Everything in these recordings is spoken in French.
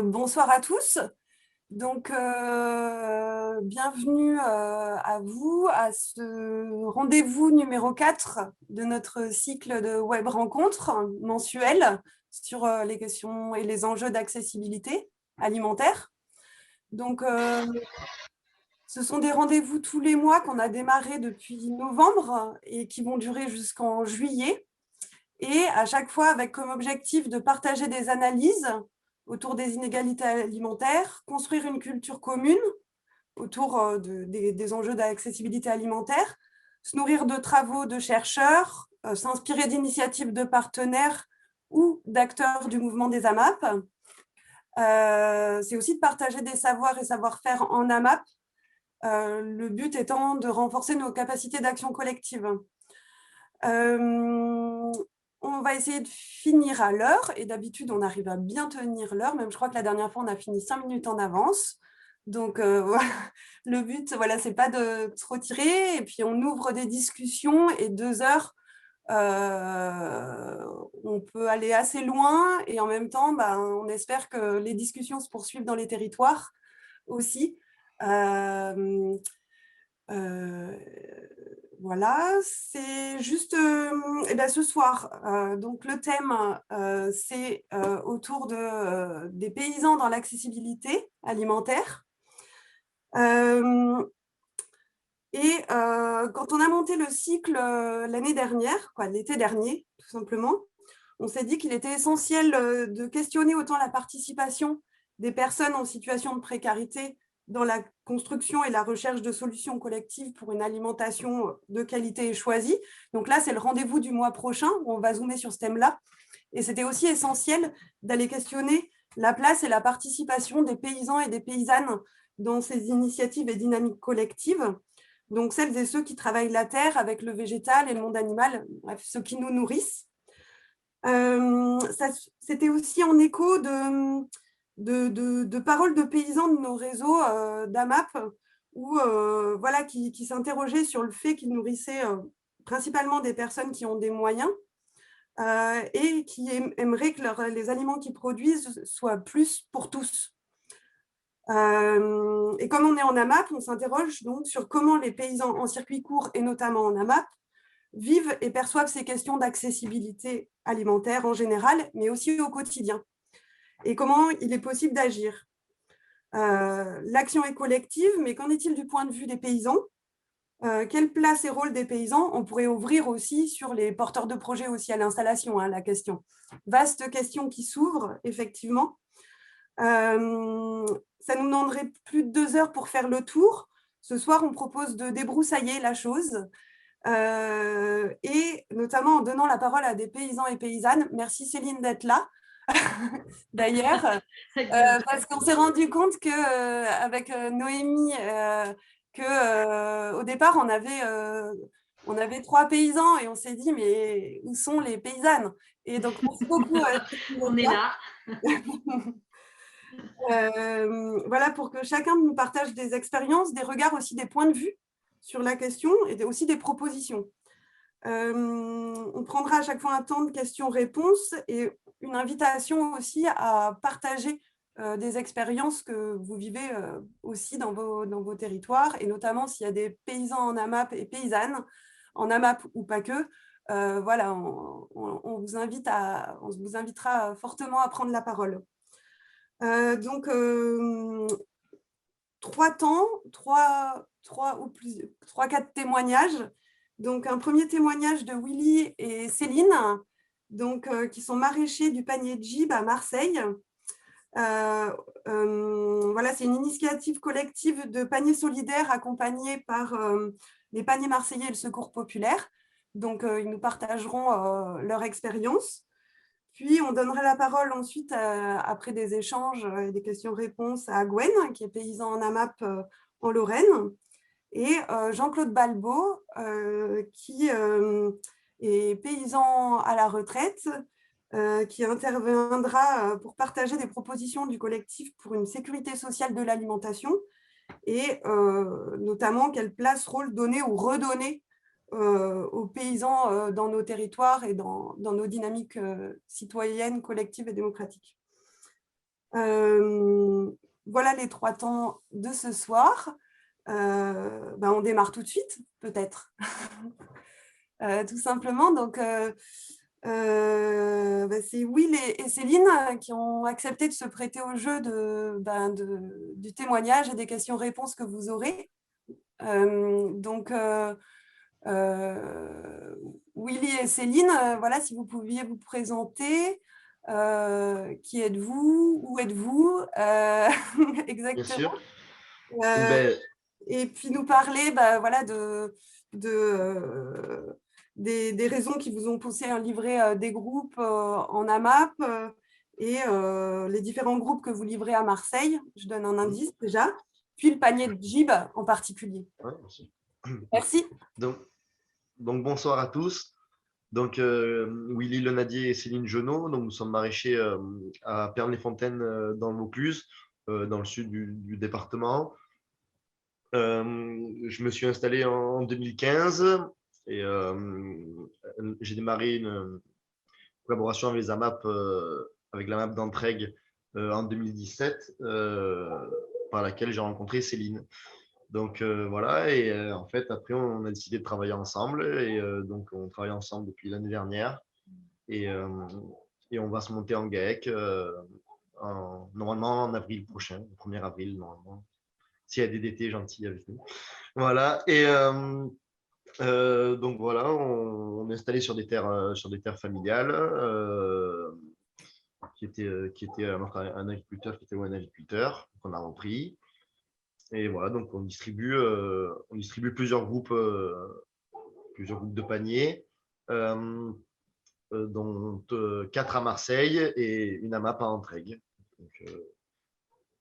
Bonsoir à tous. Donc, bienvenue à vous à ce rendez-vous numéro 4 de notre cycle de web rencontres mensuelles sur les questions et les enjeux d'accessibilité alimentaire. Donc, ce sont des rendez-vous tous les mois qu'on a démarré depuis novembre et qui vont durer jusqu'en juillet. Et à chaque fois avec comme objectif de partager des analyses autour des inégalités alimentaires, construire une culture commune autour des enjeux d'accessibilité alimentaire, se nourrir de travaux de chercheurs, s'inspirer d'initiatives de partenaires ou d'acteurs du mouvement des AMAP. C'est aussi de partager des savoirs et savoir-faire en AMAP, le but étant de renforcer nos capacités d'action collective. On va essayer de finir à l'heure, et d'habitude, on arrive à bien tenir l'heure. Même, je crois que la dernière fois, on a fini 5 minutes en avance. Donc, le but, voilà, c'est pas de trop tirer. Et puis, on ouvre des discussions, et 2 heures, on peut aller assez loin. Et en même temps, on espère que les discussions se poursuivent dans les territoires aussi. Voilà, c'est juste ce soir. Donc le thème, c'est autour des paysans dans l'accessibilité alimentaire. Quand on a monté le cycle l'année dernière, l'été dernier, tout simplement, on s'est dit qu'il était essentiel de questionner autant la participation des personnes en situation de précarité dans la construction et la recherche de solutions collectives pour une alimentation de qualité et choisie. Donc là, c'est le rendez-vous du mois prochain où on va zoomer sur ce thème-là. Et c'était aussi essentiel d'aller questionner la place et la participation des paysans et des paysannes dans ces initiatives et dynamiques collectives. Donc celles et ceux qui travaillent la terre avec le végétal et le monde animal, bref, ceux qui nous nourrissent. C'était aussi en écho de paroles de paysans de nos réseaux d'AMAP qui s'interrogeaient sur le fait qu'ils nourrissaient principalement des personnes qui ont des moyens et qui aimeraient que les aliments qu'ils produisent soient plus pour tous. Et comme on est en AMAP, on s'interroge donc sur comment les paysans en circuit court et notamment en AMAP vivent et perçoivent ces questions d'accessibilité alimentaire en général, mais aussi au quotidien. Et comment il est possible d'agir. L'action est collective, mais qu'en est-il du point de vue des paysans? Quelle place et rôle des paysans? On pourrait ouvrir aussi sur les porteurs de projets aussi à l'installation, la question. Vaste question qui s'ouvre, effectivement. Ça nous demanderait plus de 2 heures pour faire le tour. Ce soir, on propose de débroussailler la chose, et notamment en donnant la parole à des paysans et paysannes. Merci Céline d'être là, d'ailleurs, parce qu'on s'est rendu compte qu'avec Noémie, au départ, on avait 3 paysans et on s'est dit, mais où sont les paysannes? Et donc, merci beaucoup. On est là. Voilà, pour que chacun nous partage des expériences, des regards aussi, des points de vue sur la question et aussi des propositions. On prendra à chaque fois un temps de questions-réponses et une invitation aussi à partager des expériences que vous vivez aussi dans vos territoires, et notamment s'il y a des paysans en AMAP et paysannes, en AMAP ou pas que. Voilà, on vous invitera fortement à prendre la parole. Donc, 4 témoignages. Donc, un premier témoignage de Willy et Céline, donc, qui sont maraîchers du panier de Gib à Marseille. Voilà, c'est une initiative collective de paniers solidaires accompagnée par les paniers marseillais et le Secours populaire. Donc, ils nous partageront leur expérience. Puis, on donnera la parole ensuite, après des échanges et des questions-réponses, à Gwen, qui est paysan en AMAP en Lorraine, et Jean-Claude Balbo, qui est paysan à la retraite, qui interviendra pour partager des propositions du collectif pour une sécurité sociale de l'alimentation, et notamment quelle place, rôle donner ou redonner aux paysans dans nos territoires et dans nos dynamiques citoyennes, collectives et démocratiques. Voilà les 3 temps de ce soir. On démarre tout de suite, peut-être. Tout simplement. Donc, c'est Will et Céline qui ont accepté de se prêter au jeu du témoignage et des questions-réponses que vous aurez. Willy et Céline, voilà, si vous pouviez vous présenter. Qui êtes-vous? Où êtes-vous? Bien Exactement. sûr. Ben, Et puis nous parler voilà, des raisons qui vous ont poussé à livrer des groupes en AMAP et les différents groupes que vous livrez à Marseille. Je donne un indice déjà. Puis le panier de Gib en particulier. ouais, merci. Merci. Donc, bonsoir à tous. Donc, Willy Lenadier et Céline Genot. Donc, nous sommes maraîchers à Pernes-les-Fontaines dans le Vaucluse, dans le sud du département. Je me suis installé en 2015 et j'ai démarré une collaboration avec les AMAP, avec la MAP d'Entraigues en 2017, par laquelle j'ai rencontré Céline. Donc voilà, et en fait, après, on a décidé de travailler ensemble, et donc on travaille ensemble depuis l'année dernière, et, euh, et on va se monter en GAEC normalement en avril prochain, le 1er avril, normalement, s'il y a des DT gentils avec nous. Voilà, et donc voilà, on est installé sur des terres familiales, qui était un agriculteur qui était un agriculteur qu'on a repris. Et voilà, donc on distribue plusieurs groupes de paniers, euh, dont 4 à Marseille et une à Map à Entraigues. Donc,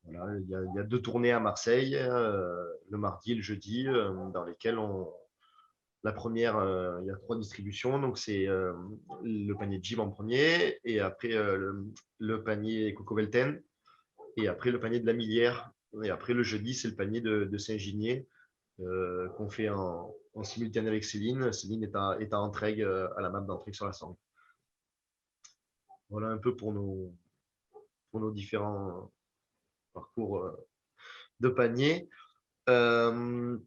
voilà, il y a 2 tournées à Marseille, le mardi et le jeudi, dans lesquelles la première, il y a 3 distributions. Donc, c'est le panier Jib en premier, et après le panier Coco Velten, et après le panier de la Millière. Et après, le jeudi, c'est le panier de Saint-Ginier, qu'on fait en simultané avec Céline. Céline est à Entraigues, à la map d'Entraigues sur la Sambre. Voilà un peu pour nos différents parcours de panier. On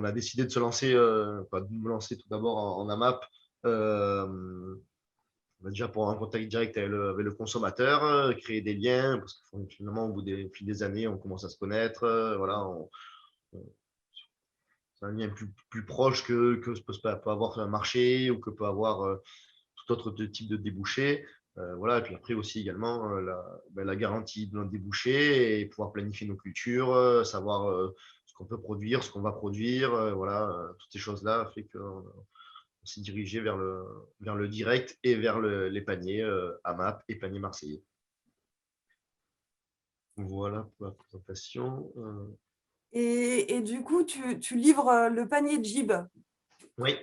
a décidé de se lancer, de me lancer tout d'abord en AMAP, déjà pour un contact direct avec le consommateur, créer des liens, parce que finalement, au fil des années, on commence à se connaître. Voilà, c'est un lien plus proche que peut avoir un marché, ou que peut avoir tout autre type de débouché. Voilà, et puis après aussi également la garantie de notre débouché, et pouvoir planifier nos cultures, savoir ce qu'on peut produire, ce qu'on va produire. Voilà, toutes ces choses-là fait qu'on s'est dirigé vers le direct et vers les paniers AMAP et paniers marseillais. Voilà pour la présentation. Et du coup, tu livres le panier de Gib. Oui,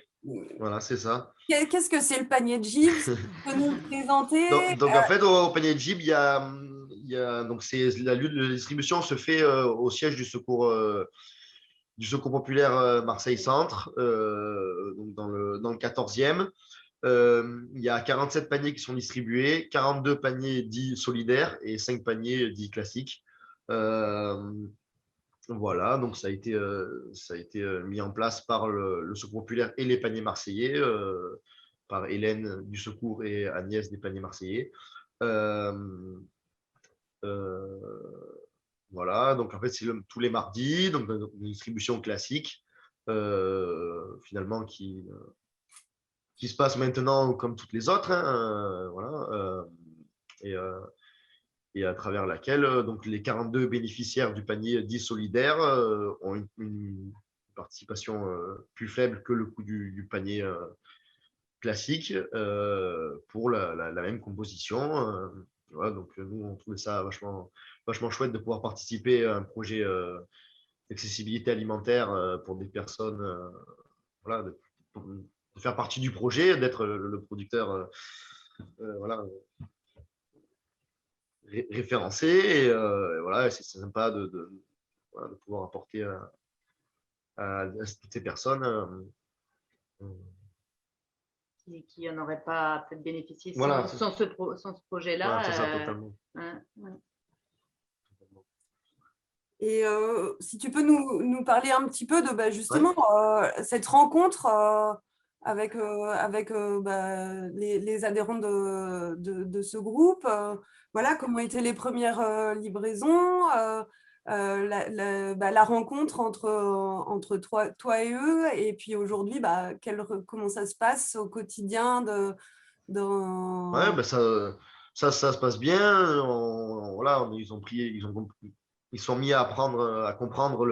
voilà, c'est ça. Qu'est-ce que c'est le panier de Gib? Tu peux nous le présenter? Donc en fait, au panier de Jib, donc la lutte de distribution se fait au siège du secours populaire Marseille Centre, donc dans le 14e. Il y a 47 paniers qui sont distribués, 42 paniers dits solidaires et 5 paniers dits classiques. Voilà, donc ça a été mis en place par le Secours populaire et les paniers marseillais, par Hélène du Secours et Agnès des paniers marseillais. Euh, euh, voilà, donc en fait, c'est tous les mardis, donc une distribution classique, finalement, qui se passe maintenant comme toutes les autres, hein, voilà, et, euh, et à travers laquelle donc les 42 bénéficiaires du panier dit solidaire ont une participation plus faible que le coût du panier classique, pour la même composition. Voilà, donc nous, on trouvait ça vachement chouette de pouvoir participer à un projet d'accessibilité alimentaire pour des personnes, voilà, de faire partie du projet, d'être le producteur, voilà, référencé. Et voilà, c'est sympa voilà, de pouvoir apporter à toutes ces personnes qui en auraient pas peut-être bénéficié Voilà, sans ce projet-là. voilà, c'est ça, totalement. Ouais. Et si tu peux nous parler un petit peu de justement cette rencontre avec les adhérents de ce groupe, voilà, comment étaient les premières livraisons, la rencontre entre toi et eux, et puis aujourd'hui, comment ça se passe au quotidien Ouais, ça se passe bien. Voilà, ils sont mis à apprendre, à comprendre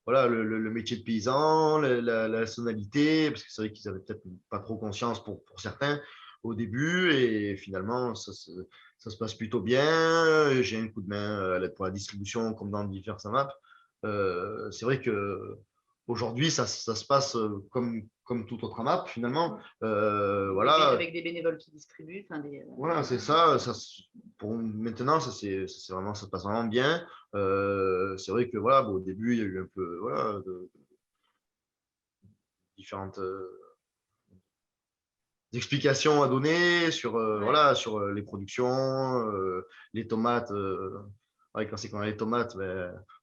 voilà, le métier de paysan, la nationalité, parce que c'est vrai qu'ils avaient peut-être pas trop conscience pour certains au début, et finalement, ça se passe plutôt bien. J'ai un coup de main pour la distribution, comme dans différentes maps. C'est vrai que aujourd'hui, ça se passe comme toute autre map, finalement. Voilà. Avec des bénévoles qui distribuent. Voilà, c'est ça. Pour maintenant, c'est vraiment, ça se passe vraiment bien. C'est vrai que voilà, au début, il y a eu un peu voilà, différentes explications à donner sur, voilà, sur les productions, les tomates. Ouais, quand on a les tomates,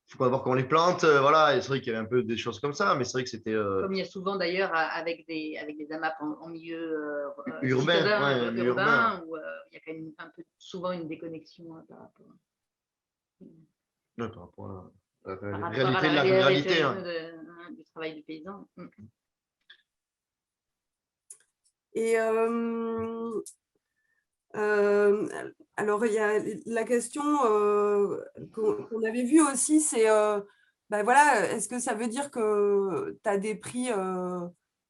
faut pas voir qu'on les plante. Voilà, et c'est vrai qu'il y avait un peu des choses comme ça, mais c'est vrai que c'était. Comme il y a souvent d'ailleurs avec des AMAP en milieu Urbain, citadin, milieu urbain, où il y a quand même souvent une déconnexion par rapport. Ouais, par rapport à Par la rapport réalité à de la la ruralité. du travail du paysan. Et alors, il y a la question qu'on avait vue aussi, c'est voilà, est-ce que ça veut dire que tu as des prix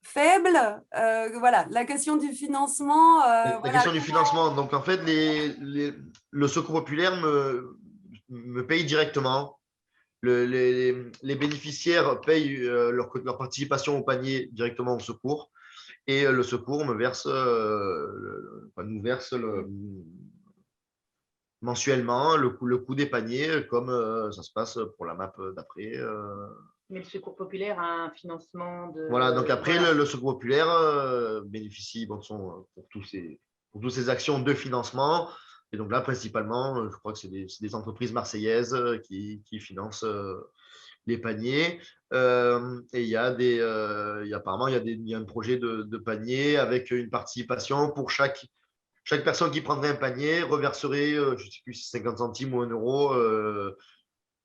faibles? Voilà, la question du financement. La Voilà, question du financement. Donc, en fait, le Secours populaire me paye directement. Les bénéficiaires payent leur participation au panier directement au secours, et le secours me verse, nous verse mensuellement le coût des paniers, comme ça se passe pour la map d'après. Mais le Secours populaire a un financement de. Voilà, donc après, Voilà. le Secours populaire bénéficie pour toutes ces actions de financement. Et donc là, principalement, je crois que c'est des entreprises marseillaises qui financent les paniers. Et apparemment, il y a un projet de panier avec une participation pour chaque personne qui prendrait un panier reverserait, je ne sais plus si 50 centimes ou 1 euro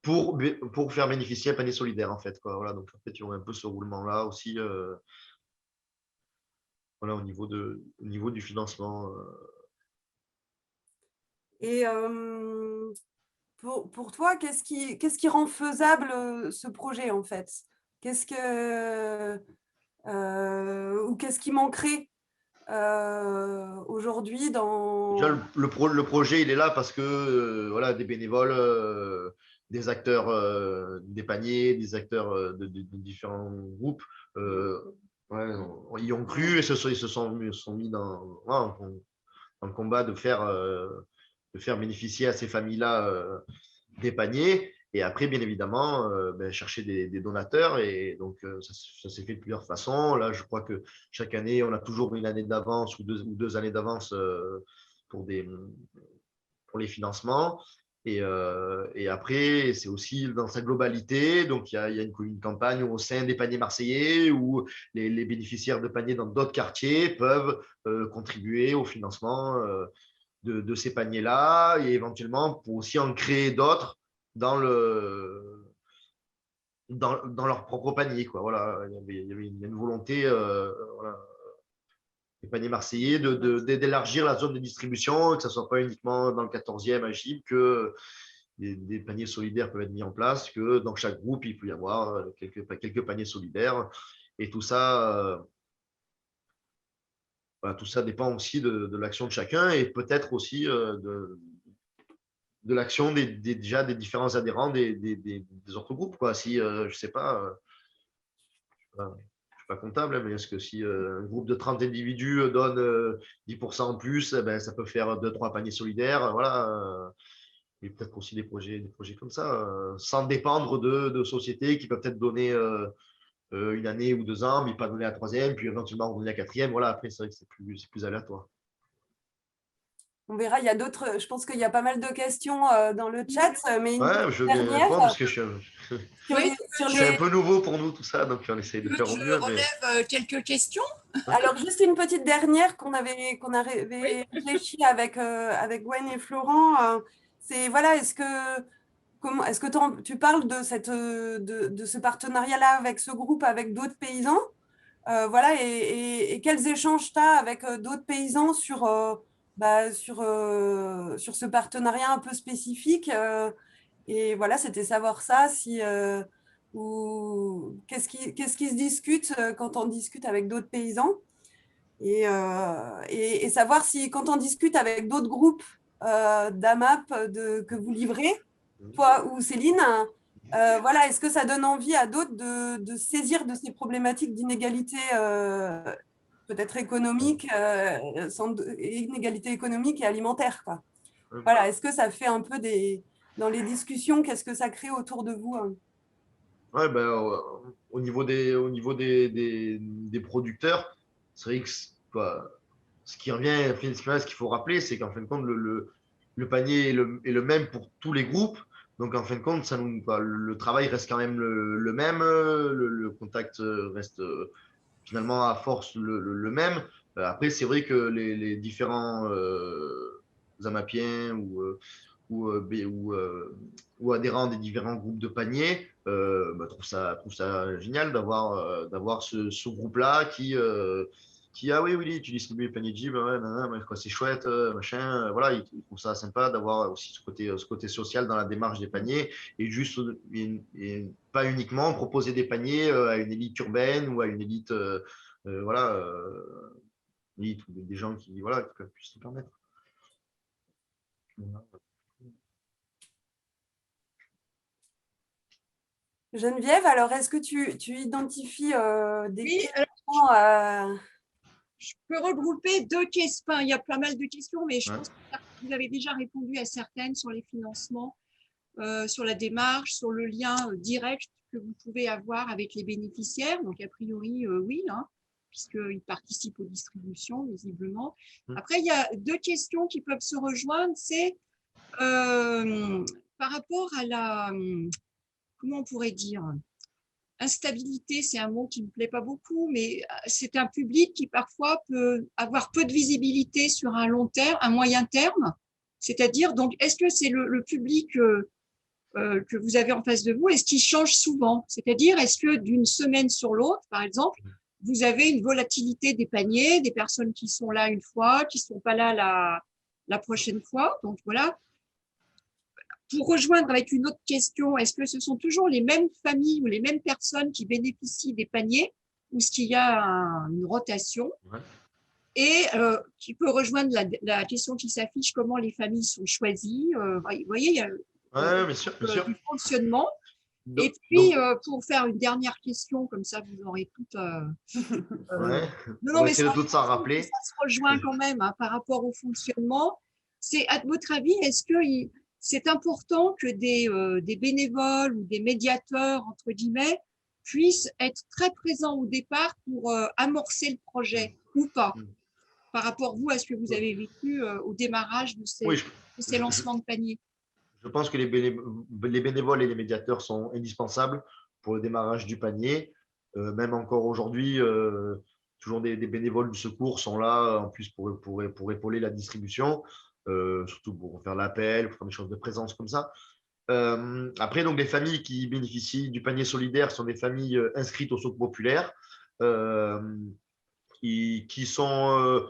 pour faire bénéficier un panier solidaire, en fait, quoi. Voilà, donc en fait, il y aurait un peu ce roulement-là aussi voilà, au niveau du financement. Et pour toi, qu'est-ce qui rend faisable ce projet, en fait? Qu'est-ce qui manquerait aujourd'hui dans. Déjà, le projet, il est là parce que voilà, des bénévoles, des acteurs des paniers, des acteurs de différents groupes ouais, y ont cru et ils se sont mis voilà, dans le combat de faire bénéficier à ces familles-là des paniers. Et après, bien évidemment, chercher des donateurs. Et donc, ça s'est fait de plusieurs façons. Là, je crois que chaque année, on a toujours une année d'avance ou deux années d'avance pour les financements. Et après, c'est aussi dans sa globalité. Donc, il y a une campagne au sein des paniers marseillais où les bénéficiaires de paniers dans d'autres quartiers peuvent contribuer au financement de ces paniers-là, et éventuellement pour aussi en créer d'autres dans leur propre panier, quoi. Voilà, il y avait une volonté voilà, des paniers marseillais d'élargir la zone de distribution, que ce ne soit pas uniquement dans le 14e à Gilles, que des paniers solidaires peuvent être mis en place, que dans chaque groupe, il peut y avoir quelques paniers solidaires. Et tout ça, voilà, tout ça dépend aussi de l'action de chacun, et peut-être aussi de l'action déjà des différents adhérents des autres groupes, quoi. Si, je sais pas, je ne suis pas comptable, mais est-ce que si un groupe de 30 individus donne 10% en plus, ben, ça peut faire 2-3 paniers solidaires, voilà. Et peut-être aussi des projets comme ça, sans dépendre de sociétés qui peuvent peut-être donner une année ou 2 ans, mais pas donner la troisième, puis éventuellement redonner la quatrième. Voilà, après, c'est vrai que c'est plus aléatoire. On verra, il y a d'autres, je pense qu'il y a pas mal de questions dans le chat, mais une Ouais, petite je veux bien dernière répondre parce que Oui, sur je suis un les… peu nouveau pour nous, tout ça, donc on essaye de faire au je mieux. Mais... relève quelques questions. Alors, juste une petite dernière qu'on avait Oui. réfléchi avec Gwen et Florent. C'est, voilà, est-ce que tu parles de de ce partenariat-là avec ce groupe, avec d'autres paysans? Voilà, et quels échanges tu as avec d'autres paysans sur ce partenariat un peu spécifique et voilà, c'était savoir ça, ou qu'est-ce qui se discute quand on discute avec d'autres paysans et savoir si quand on discute avec d'autres groupes d'AMAP que vous livrez, toi ou Céline, voilà, est-ce que ça donne envie à d'autres de saisir de ces problématiques d'inégalité peut-être économique, inégalité économique et alimentaire, quoi. Voilà, est-ce que ça fait un peu dans les discussions, qu'est-ce que ça crée autour de vous? Ouais, ben, au niveau des producteurs, c'est vrai que ce qui revient, ce qu'il faut rappeler, c'est qu'en fin de compte, le panier est le même pour tous les groupes. Donc, en fin de compte, le travail reste quand même le même, le contact reste finalement à force le même. Après, c'est vrai que les différents Amapiens ou adhérents des différents groupes de paniers trouvent ça génial d'avoir ce groupe-là ah oui, oui, tu distribues les paniers Jib, ouais, quoi, c'est chouette, machin. Voilà, ils trouvent ça sympa d'avoir aussi ce côté social dans la démarche des paniers et juste pas uniquement proposer des paniers à une élite urbaine ou à une élite, voilà, élite ou des gens qui, voilà, qui puissent se permettre. Geneviève, alors est-ce que tu identifies des Oui, questions je peux regrouper deux questions. Enfin, il y a pas mal de questions, mais je Ouais. pense que vous avez déjà répondu à certaines sur les financements, sur la démarche, sur le lien direct que vous pouvez avoir avec les bénéficiaires. Donc, a priori, oui, hein, puisqu'ils participent aux distributions, visiblement. Après, il y a deux questions qui peuvent se rejoindre. C'est par rapport à comment on pourrait dire, instabilité, c'est un mot qui me plaît pas beaucoup, mais c'est un public qui parfois peut avoir peu de visibilité sur un long terme, un moyen terme. C'est-à-dire, donc, est-ce que c'est le public que vous avez en face de vous, est-ce qu'il change souvent? C'est-à-dire, est-ce que d'une semaine sur l'autre, par exemple, vous avez une volatilité des paniers, des personnes qui sont là une fois, qui sont pas là la prochaine fois. Donc voilà. Pour rejoindre avec une autre question, est-ce que ce sont toujours les mêmes familles ou les mêmes personnes qui bénéficient des paniers ou est-ce qu'il y a une rotation? Ouais. Et qui peut rejoindre la question qui s'affiche, comment les familles sont choisies. Vous voyez, il y a Ouais, bien sûr, bien sûr. du fonctionnement. Donc, Et puis, pour faire une dernière question, comme ça, vous aurez tout. ouais. Non, On non, va mais essayer de tout ça rappeler. ça se rejoint quand même hein, par rapport au fonctionnement. C'est, à votre avis, est-ce que c'est important que des bénévoles ou des médiateurs, entre guillemets, puissent être très présents au départ pour amorcer le projet ou pas? Par rapport, vous, à ce que vous avez vécu au démarrage de Oui, ces lancements de panier? je pense que les bénévoles et les médiateurs sont indispensables pour le démarrage du panier. Même encore aujourd'hui, toujours des bénévoles du secours sont là en plus pour épauler la distribution, surtout pour faire l'appel, pour faire des choses de présence comme ça. Après, donc, les familles qui bénéficient du panier solidaire sont des familles inscrites au secours populaire, euh, qui sont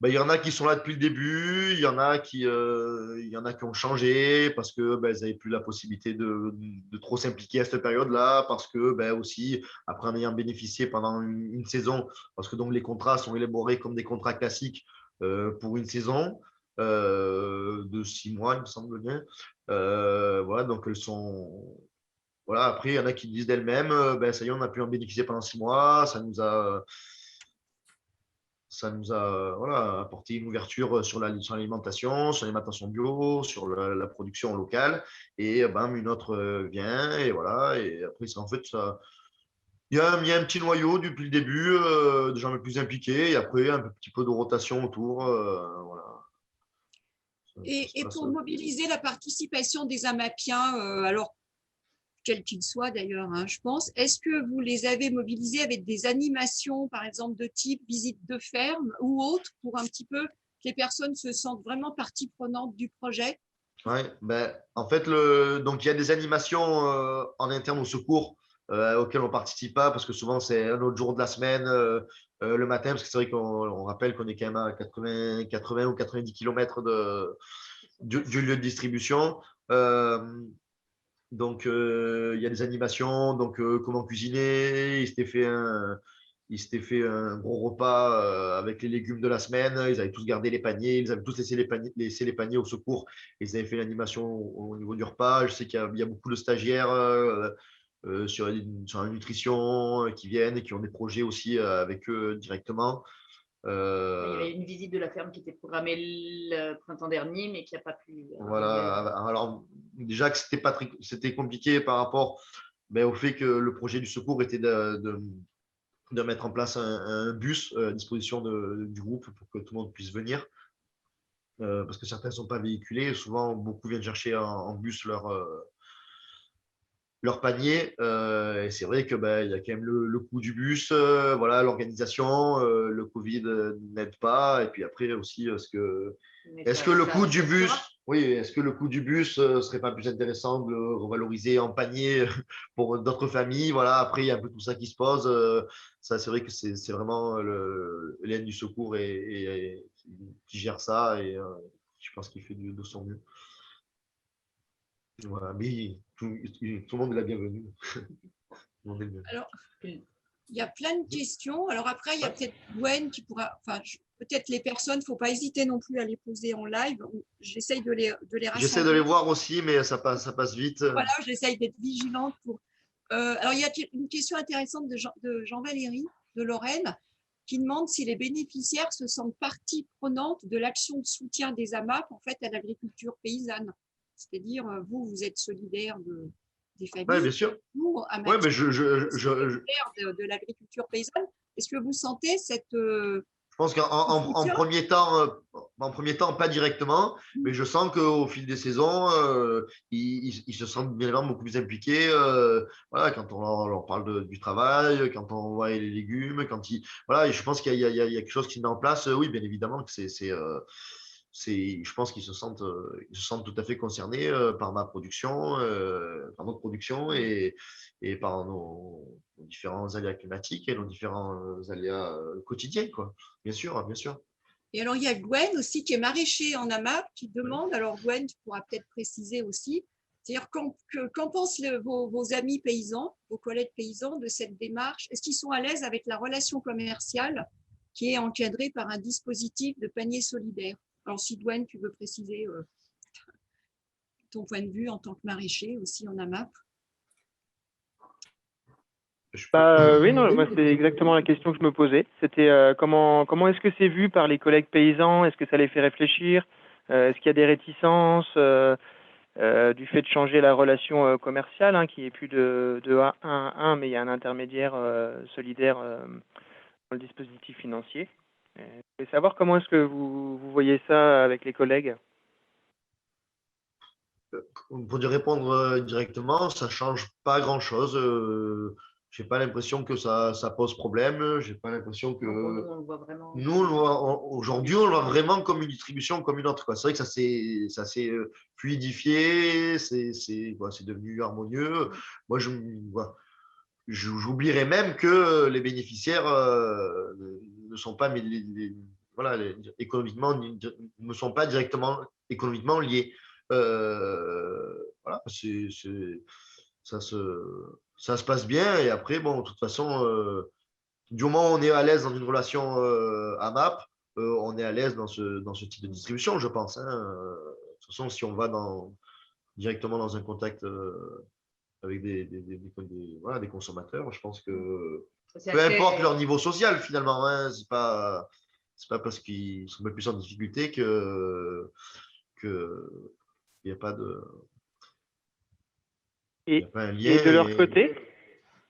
il y en a qui sont là depuis le début, il y en a qui ont changé parce que ils n'avaient plus la possibilité de trop s'impliquer à cette période-là, parce que aussi, après en ayant bénéficié pendant une saison, parce que donc les contrats sont élaborés comme des contrats classiques pour une saison de 6 mois, il me semble bien. Voilà, donc elles sont. Voilà, après, il y en a qui disent d'elles-mêmes, ça y est, on a pu en bénéficier pendant 6 mois, ça nous a voilà, apporté une ouverture sur l'alimentation bio, sur la production locale. Et bam, une autre vient. Et voilà. Et après, en fait, Il y a un petit noyau depuis le début, des gens les plus impliqués, et après un petit peu de rotation autour. Voilà. Ça se Et passe. pour mobiliser la participation des Amapiens, alors quels qu'ils soient d'ailleurs, hein, je pense, est-ce que vous les avez mobilisés avec des animations, par exemple, de type visite de ferme ou autre, pour un petit peu que les personnes se sentent vraiment partie prenante du projet? Ouais, ben, en fait, donc il y a des animations en interne au secours auxquelles on ne participe pas parce que souvent c'est un autre jour de la semaine le matin, parce que c'est vrai qu'on rappelle qu'on est quand même à 80 ou 90 km du lieu de distribution. Euh, donc il y a des animations, donc comment cuisiner. Il s'était fait un gros repas avec les légumes de la semaine. Ils avaient tous gardé les paniers. Ils avaient tous laissé les paniers au secours. Ils avaient fait l'animation au niveau du repas. Je sais qu'il y a beaucoup de stagiaires sur la nutrition qui viennent et qui ont des projets aussi avec eux directement. Il y Euh, avait une visite de la ferme qui était programmée le printemps dernier, mais qui n'a pas pu avoir lieu. voilà. Alors, déjà que c'était compliqué par rapport au fait que le projet du secours était de mettre en place un bus à disposition du groupe pour que tout le monde puisse venir. Parce que certains ne sont pas véhiculés. Souvent, beaucoup viennent chercher en bus leur panier. Et c'est vrai que il y a quand même le coût du bus, voilà, l'organisation, le Covid n'aide pas. Et puis après aussi, Mais est-ce que le ça coût du se bus, fera. oui, est-ce que le coût du bus serait pas plus intéressant de le revaloriser en panier pour d'autres familles? Voilà, après, il y a un peu tout ça qui se pose. Ça, c'est vrai que c'est vraiment l'aide du secours qui gère ça et je pense qu'il fait de son mieux. Voilà, mais tout le monde est la bienvenue. Tout le monde est le bienvenu. Alors, il y a plein de questions. Alors après, il y a Ouais. peut-être Gwen qui pourra, enfin, peut-être les personnes, il ne faut pas hésiter non plus à les poser en live. J'essaye de les J'essaie de les rassembler. voir aussi, mais ça passe vite. Voilà, j'essaye d'être vigilante pour. Alors, il y a une question intéressante de Jean-Valéry de Lorraine qui demande si les bénéficiaires se sentent partie prenante de l'action de soutien des AMAP en fait à l'agriculture paysanne. C'est-à-dire, vous êtes solidaire des Oui, familles, bien sûr. vous, Ouais, AMAP, mais solidaire de l'agriculture paysanne. Est-ce que vous sentez je pense qu'en ce soutien? en premier temps, pas directement, mais je sens qu'au fil des saisons, ils se sentent bien évidemment beaucoup plus impliqués. Voilà, quand on leur parle du travail, quand on voit les légumes, voilà, et je pense qu'il y a quelque chose qui est mis en place. Oui, bien évidemment que je pense qu'ils se sentent tout à fait concernés par ma production, par notre production et par nos différents aléas climatiques et nos différents aléas quotidiens, quoi. Bien sûr, bien sûr. Et alors, il y a Gwen aussi qui est maraîcher en AMAP qui demande, alors Gwen, tu pourras peut-être préciser aussi, c'est-à-dire qu'en pensent vos amis paysans, vos collègues paysans de cette démarche? Est-ce qu'ils sont à l'aise avec la relation commerciale qui est encadrée par un dispositif de panier solidaire? Alors, si Gwen, tu veux préciser ton point de vue en tant que maraîcher aussi en AMAP. Oui, non, moi c'est exactement la question que je me posais. C'était comment est-ce que c'est vu par les collègues paysans? Est-ce que ça les fait réfléchir? Est-ce qu'il y a des réticences du fait de changer la relation commerciale, hein, qui est plus de 1 à 1, mais il y a un intermédiaire solidaire dans le dispositif financier. Je voulais savoir comment est-ce que vous voyez ça avec les collègues? Pour y répondre directement, ça change pas grand-chose. J'ai pas l'impression que ça pose problème. J'ai pas l'impression que Non, pour nous, on le voit vraiment. nous, aujourd'hui, on le voit vraiment comme une distribution comme une autre, quoi. C'est vrai que ça s'est fluidifié, c'est devenu harmonieux. Moi, j'oublierais même que les bénéficiaires ne sont pas, voilà, économiquement, ne sont pas directement économiquement liés. Voilà, ça se passe bien. Et après, bon, de toute façon, du moment où on est à l'aise dans une relation AMAP, on est à l'aise dans ce type de distribution, je pense, hein. De toute façon, si on va directement dans un contact avec voilà, des consommateurs, je pense que peu importe leur niveau social, finalement, hein, c'est pas parce qu'ils sont plus en difficulté que il n'y a pas il y Et, a pas un lien. et de leur côté,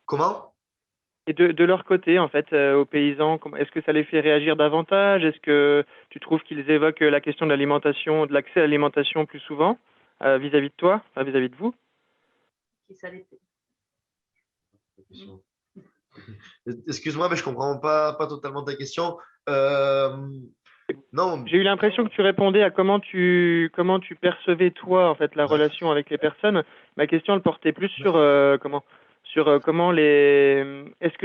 Comment? Et de leur côté, en fait, aux paysans, est-ce que ça les fait réagir davantage? Est-ce que tu trouves qu'ils évoquent la question de l'alimentation, de l'accès à l'alimentation plus souvent vis-à-vis de toi, enfin, vis-à-vis de vous? Qui ça l'était. Excuse-moi, mais je comprends pas totalement ta question. Euh, non, J'ai eu l'impression que tu répondais à comment tu percevais toi en fait la relation avec les personnes. Ma question elle portait plus sur comment les est-ce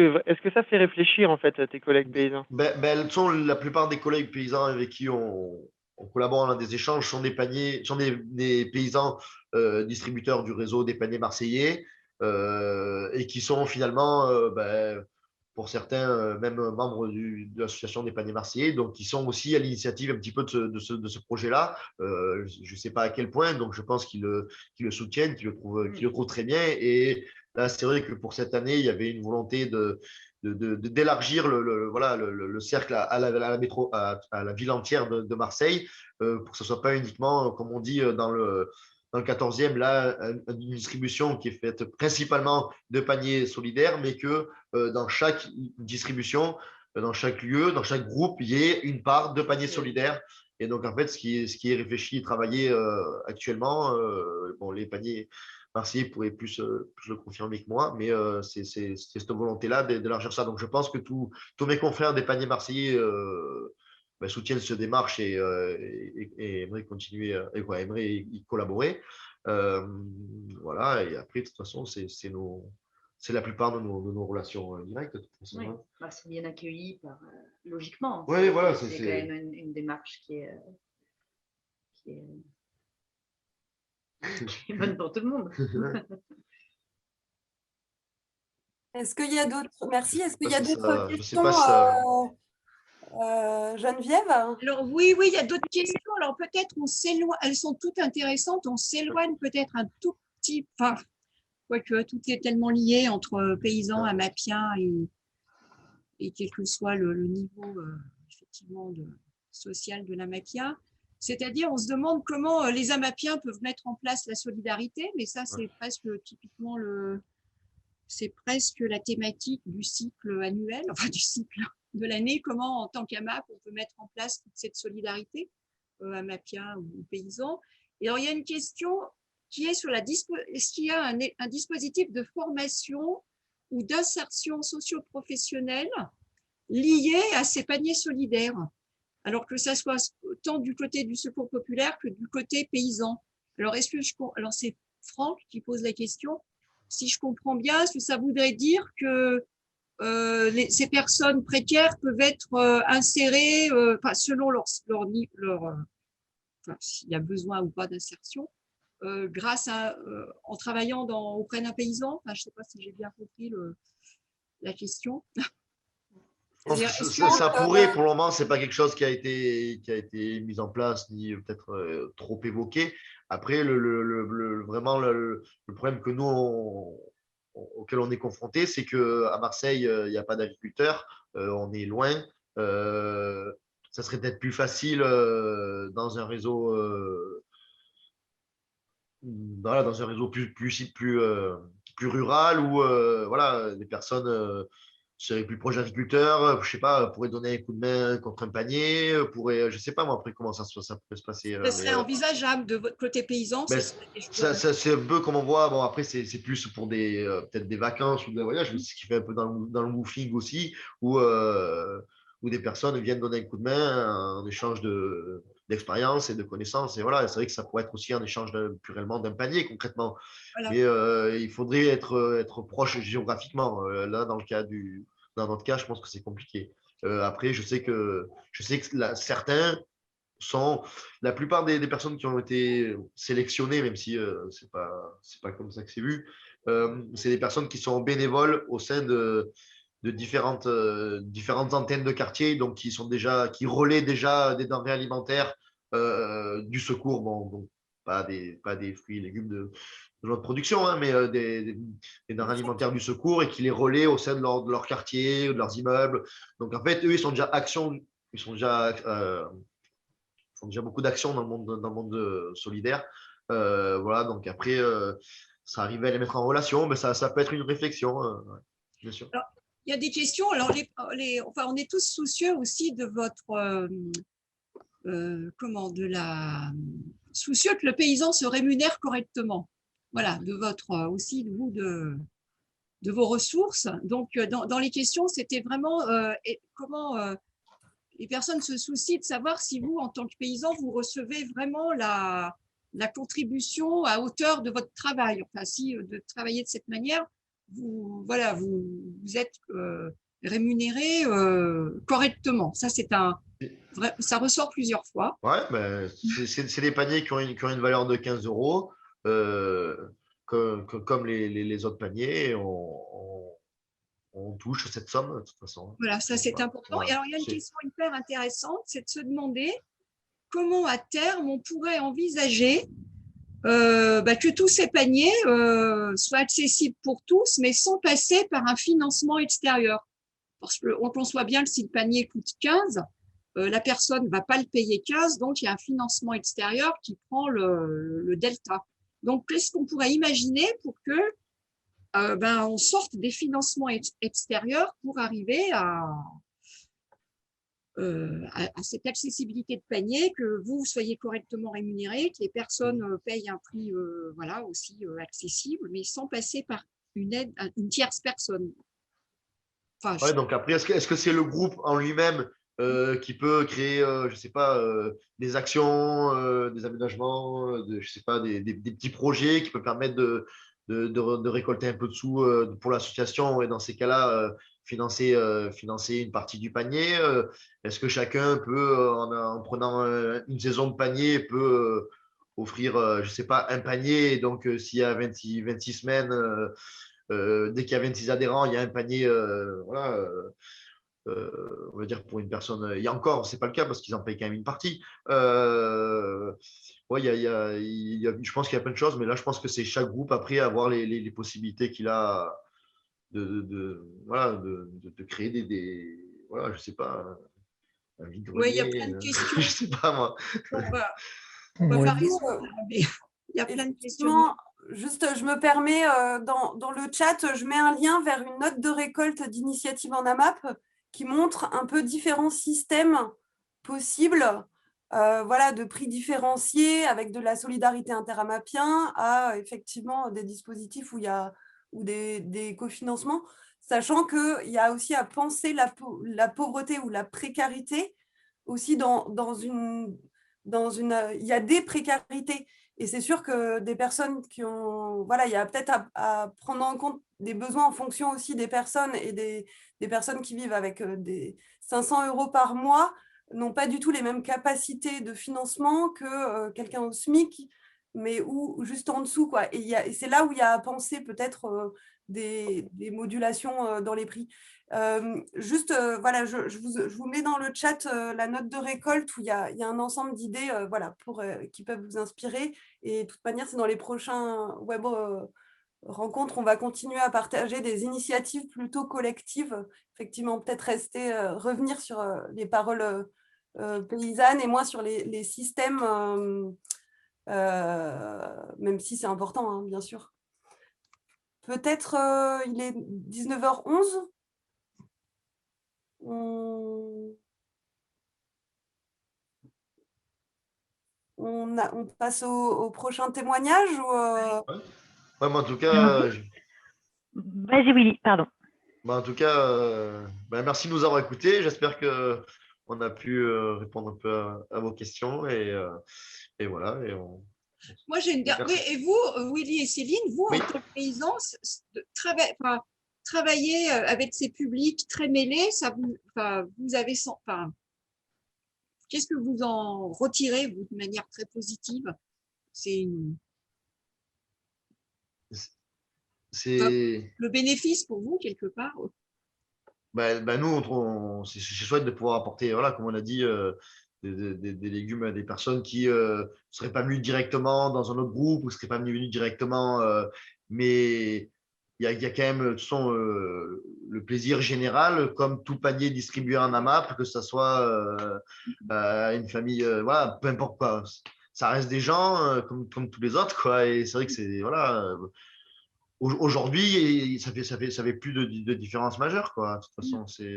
que ça fait réfléchir en fait tes collègues paysans? elles sont la plupart des collègues paysans avec qui on collabore dans des échanges sont des paysans distributeurs du réseau des paniers marseillais et qui sont finalement pour certains, même membres de l'association des paniers marseillais, donc qui sont aussi à l'initiative un petit peu de ce projet-là. Je ne sais pas à quel point, donc je pense qu'ils le soutiennent, qu'ils le trouvent très bien. Et là, c'est vrai que pour cette année, il y avait une volonté d'élargir voilà, le cercle à la ville entière de Marseille, pour que ce ne soit pas uniquement, comme on dit, dans le 14e, là, une distribution qui est faite principalement de paniers solidaires, mais que dans chaque distribution, dans chaque lieu, dans chaque groupe, il y ait une part de paniers solidaires. Et donc, en fait, ce qui est réfléchi et travaillé actuellement, bon, les paniers marseillais pourraient plus le confirmer que moi, mais c'est cette volonté-là d'élargir ça. Donc, je pense que tous mes confrères des paniers marseillais soutiennent cette démarche et aimeraient continuer, aimeraient y collaborer. Voilà, et après, de toute façon, c'est la plupart de nos relations directes. Oui, c'est bien accueilli logiquement. Oui, voilà, c'est quand même une démarche qui est bonne pour tout le monde. Est-ce qu'il y a d'autres Merci. Est-ce qu'il y a d'autres questions, je sais pas si ça... Geneviève? Alors oui, il y a d'autres questions. Alors peut-être on s'éloigne, elles sont toutes intéressantes, on s'éloigne peut-être un tout petit, enfin, quoique tout est tellement lié entre paysans, amapiens et quel que soit le niveau effectivement social de l'amapia. C'est-à-dire, on se demande comment les amapiens peuvent mettre en place la solidarité, mais ça, c'est presque typiquement c'est presque la thématique du cycle annuel, enfin du cycle de l'année, comment en tant qu'AMAP, on peut mettre en place toute cette solidarité, amapien ou paysan. Et alors, il y a une question qui est sur est-ce qu'il y a un dispositif de formation ou d'insertion socio-professionnelle lié à ces paniers solidaires, alors que ça soit tant du côté du secours populaire que du côté paysan. Alors, alors c'est Franck qui pose la question. Si je comprends bien, est-ce que ça voudrait dire que ces personnes précaires peuvent être insérées, selon s'il y a besoin ou pas d'insertion, grâce en travaillant auprès d'un paysan. Je ne sais pas si j'ai bien compris la question. Ça pourrait, pour le moment, c'est pas quelque chose qui a été mis en place ni peut-être trop évoqué. Après, vraiment le problème que nous auquel on est confronté, c'est que à Marseille, il n'y a pas d'agriculteurs, on est loin. Ça serait peut-être plus facile dans un réseau, dans un réseau plus rural où voilà, des personnes seraient plus proches d'agriculteurs, je sais pas, pourraient donner un coup de main contre un panier, je sais pas moi après comment ça pourrait se passer. Ça serait envisageable de votre côté paysan. C'est un peu comme on voit, bon après c'est plus pour peut-être des vacances ou des voyages, mais c'est ce qui fait un peu dans le woofing aussi, où des personnes viennent donner un coup de main en échange d'expérience et de connaissances. Et voilà, c'est vrai que ça pourrait être aussi un échange plus réellement d'un panier concrètement. Voilà. Mais il faudrait être proche géographiquement. Là, dans notre cas, je pense que c'est compliqué. Après, je sais que certains sont la plupart des personnes qui ont été sélectionnées, même si c'est pas comme ça que c'est vu, c'est des personnes qui sont bénévoles au sein de différentes antennes de quartier, donc qui relaient déjà des denrées alimentaires du secours, bon, donc pas des fruits et légumes de notre production, hein, mais des denrées alimentaires du secours et qui les relaient au sein de leur quartier, de leurs immeubles. Donc en fait, eux, ils sont déjà font déjà beaucoup d'actions dans le monde solidaire. Voilà, donc après, ça arrive à les mettre en relation, mais ça peut être une réflexion, bien sûr. Alors, Il y a des questions. Alors, enfin, on est tous soucieux aussi de votre, soucieux que le paysan se rémunère correctement. Voilà, de votre aussi de vos ressources. Donc, dans les questions, c'était vraiment comment les personnes se soucient de savoir si vous, en tant que paysan, vous recevez vraiment la contribution à hauteur de votre travail. Enfin, si de travailler de cette manière, vous êtes rémunéré correctement. Ça, ça ressort plusieurs fois. Ouais, ben, c'est des paniers qui ont une valeur de 15 euros, comme les autres paniers. Et on touche cette somme de toute façon. Voilà, ça c'est Voilà. important. Voilà. Et alors, il y a une question hyper intéressante, c'est de se demander comment à terme on pourrait envisager que tous ces paniers soient accessibles pour tous, mais sans passer par un financement extérieur. Parce qu'on conçoit bien que si le panier coûte 15, la personne ne va pas le payer 15, donc il y a un financement extérieur qui prend le delta. Donc, qu'est-ce qu'on pourrait imaginer pour que on sorte des financements extérieurs pour arriver à cette accessibilité de panier, que vous soyez correctement rémunéré, que les personnes payent un prix aussi accessible, mais sans passer par une tierce personne. Enfin, ouais, donc après, est-ce que c'est le groupe en lui-même qui peut créer, je sais pas, des actions, des aménagements, je sais pas, des petits projets qui peuvent permettre de récolter un peu de sous pour l'association et dans ces cas-là, financer une partie du panier. Est-ce que chacun peut, en prenant une saison de panier, peut offrir, je sais pas, un panier. Et donc, s'il y a 26 semaines, dès qu'il y a 26 adhérents, il y a un panier, voilà. On va dire pour une personne, il y a encore, c'est pas le cas parce qu'ils en payent quand même une partie. Ouais, je pense qu'il y a plein de choses, mais là, je pense que c'est chaque groupe après avoir les possibilités qu'il a voilà, de créer voilà, je sais pas, un oui, il y a vide-grenier, plein de questions. je sais pas moi. On va pas Du coup, résoudre, mais il y a plein de questions. effectivement, juste, je me permets, dans le chat, je mets un lien vers une note de récolte d'initiative en AMAP qui montre un peu différents systèmes possibles, voilà, de prix différenciés avec de la solidarité interamapien à effectivement des dispositifs où il y a des cofinancements, sachant qu'il y a aussi à penser la pauvreté ou la précarité aussi dans une, il y a des précarités. Et c'est sûr que des personnes qui ont… Voilà, il y a peut-être à prendre en compte des besoins en fonction aussi des personnes et des personnes qui vivent avec des 500 euros par mois n'ont pas du tout les mêmes capacités de financement que quelqu'un au SMIC, mais ou juste en dessous, quoi. Et c'est là où il y a à penser peut-être des modulations dans les prix. Juste, voilà, je vous mets dans le chat la note de récolte où il y a un ensemble d'idées voilà, qui peuvent vous inspirer. Et de toute manière, c'est dans les prochains web rencontres, on va continuer à partager des initiatives plutôt collectives. Effectivement, peut-être revenir sur les paroles paysannes et moins sur les systèmes, même si c'est important, hein, bien sûr. Peut-être il est 19h11. On passe au prochain témoignage ou Ouais, mais en tout cas, Vas-y, Willy, pardon. en tout cas merci de nous avoir écoutés. J'espère que on a pu répondre un peu à vos questions et voilà. Moi, j'ai une… Oui, et vous, Willy et Céline, vous, Oui. en tant que paysans, travailler avec ces publics très mêlés, vous avez… qu'est-ce que vous en retirez, vous, de manière très positive? C'est le bénéfice pour vous, quelque part. Nous, c'est chouette de pouvoir apporter, voilà, comme on a dit, des légumes à des personnes qui ne seraient pas venues directement dans un autre groupe ou ne seraient pas venues directement. Mais il y a quand même, de toute façon, le plaisir général, comme tout panier distribué en AMAP, que ce soit une famille, voilà, peu importe quoi. Ça reste des gens comme tous les autres, quoi. Et c'est vrai que c'est, voilà. aujourd'hui, ça fait plus de différence majeure, quoi. De toute façon, c'est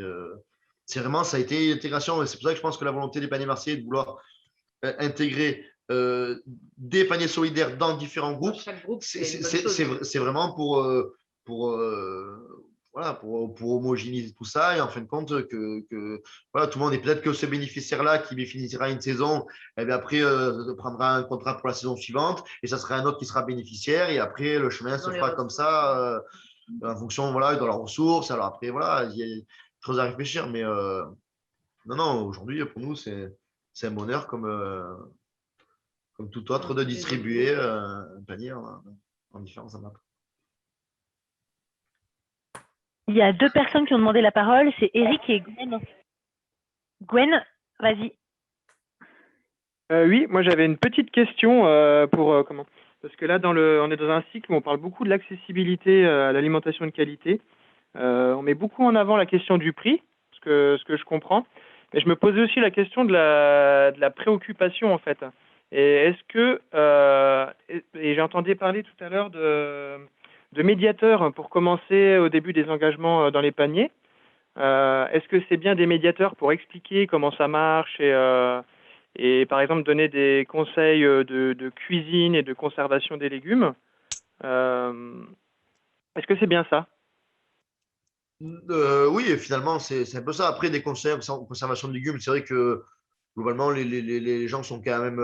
vraiment, ça a été l'intégration. Et c'est pour ça que je pense que la volonté des paniers marseillais de vouloir intégrer des paniers solidaires dans différents Dans groupes, chaque groupe, c'est une bonne chose. c'est vraiment pour, voilà, pour homogénéiser tout ça et en fin de compte que voilà, tout le monde, et peut-être que ce bénéficiaire-là qui finira une saison, et bien après prendra un contrat pour la saison suivante et ça sera un autre qui sera bénéficiaire et après le chemin se fera comme ça en fonction voilà, de leurs ressources. Alors après, voilà, il y a des choses à réfléchir, mais non, aujourd'hui, pour nous, c'est un bonheur comme tout autre de distribuer un panier en différents AMAP. Il y a 2 personnes qui ont demandé la parole, c'est Eric et Gwen. Gwen, vas-y. Oui, moi j'avais une petite question parce que là on est dans un cycle où on parle beaucoup de l'accessibilité à l'alimentation de qualité. On met beaucoup en avant la question du prix, ce que je comprends, mais je me posais aussi la question de la préoccupation en fait. Et est-ce que et j'entendais parler tout à l'heure de médiateurs pour commencer au début des engagements dans les paniers. Est-ce que c'est bien des médiateurs pour expliquer comment ça marche et par exemple donner des conseils de cuisine et de conservation des légumes? Est-ce que c'est bien ça? Oui, et finalement, c'est un peu ça. Après, des conserves, conservation de légumes, c'est vrai que globalement, les gens sont quand même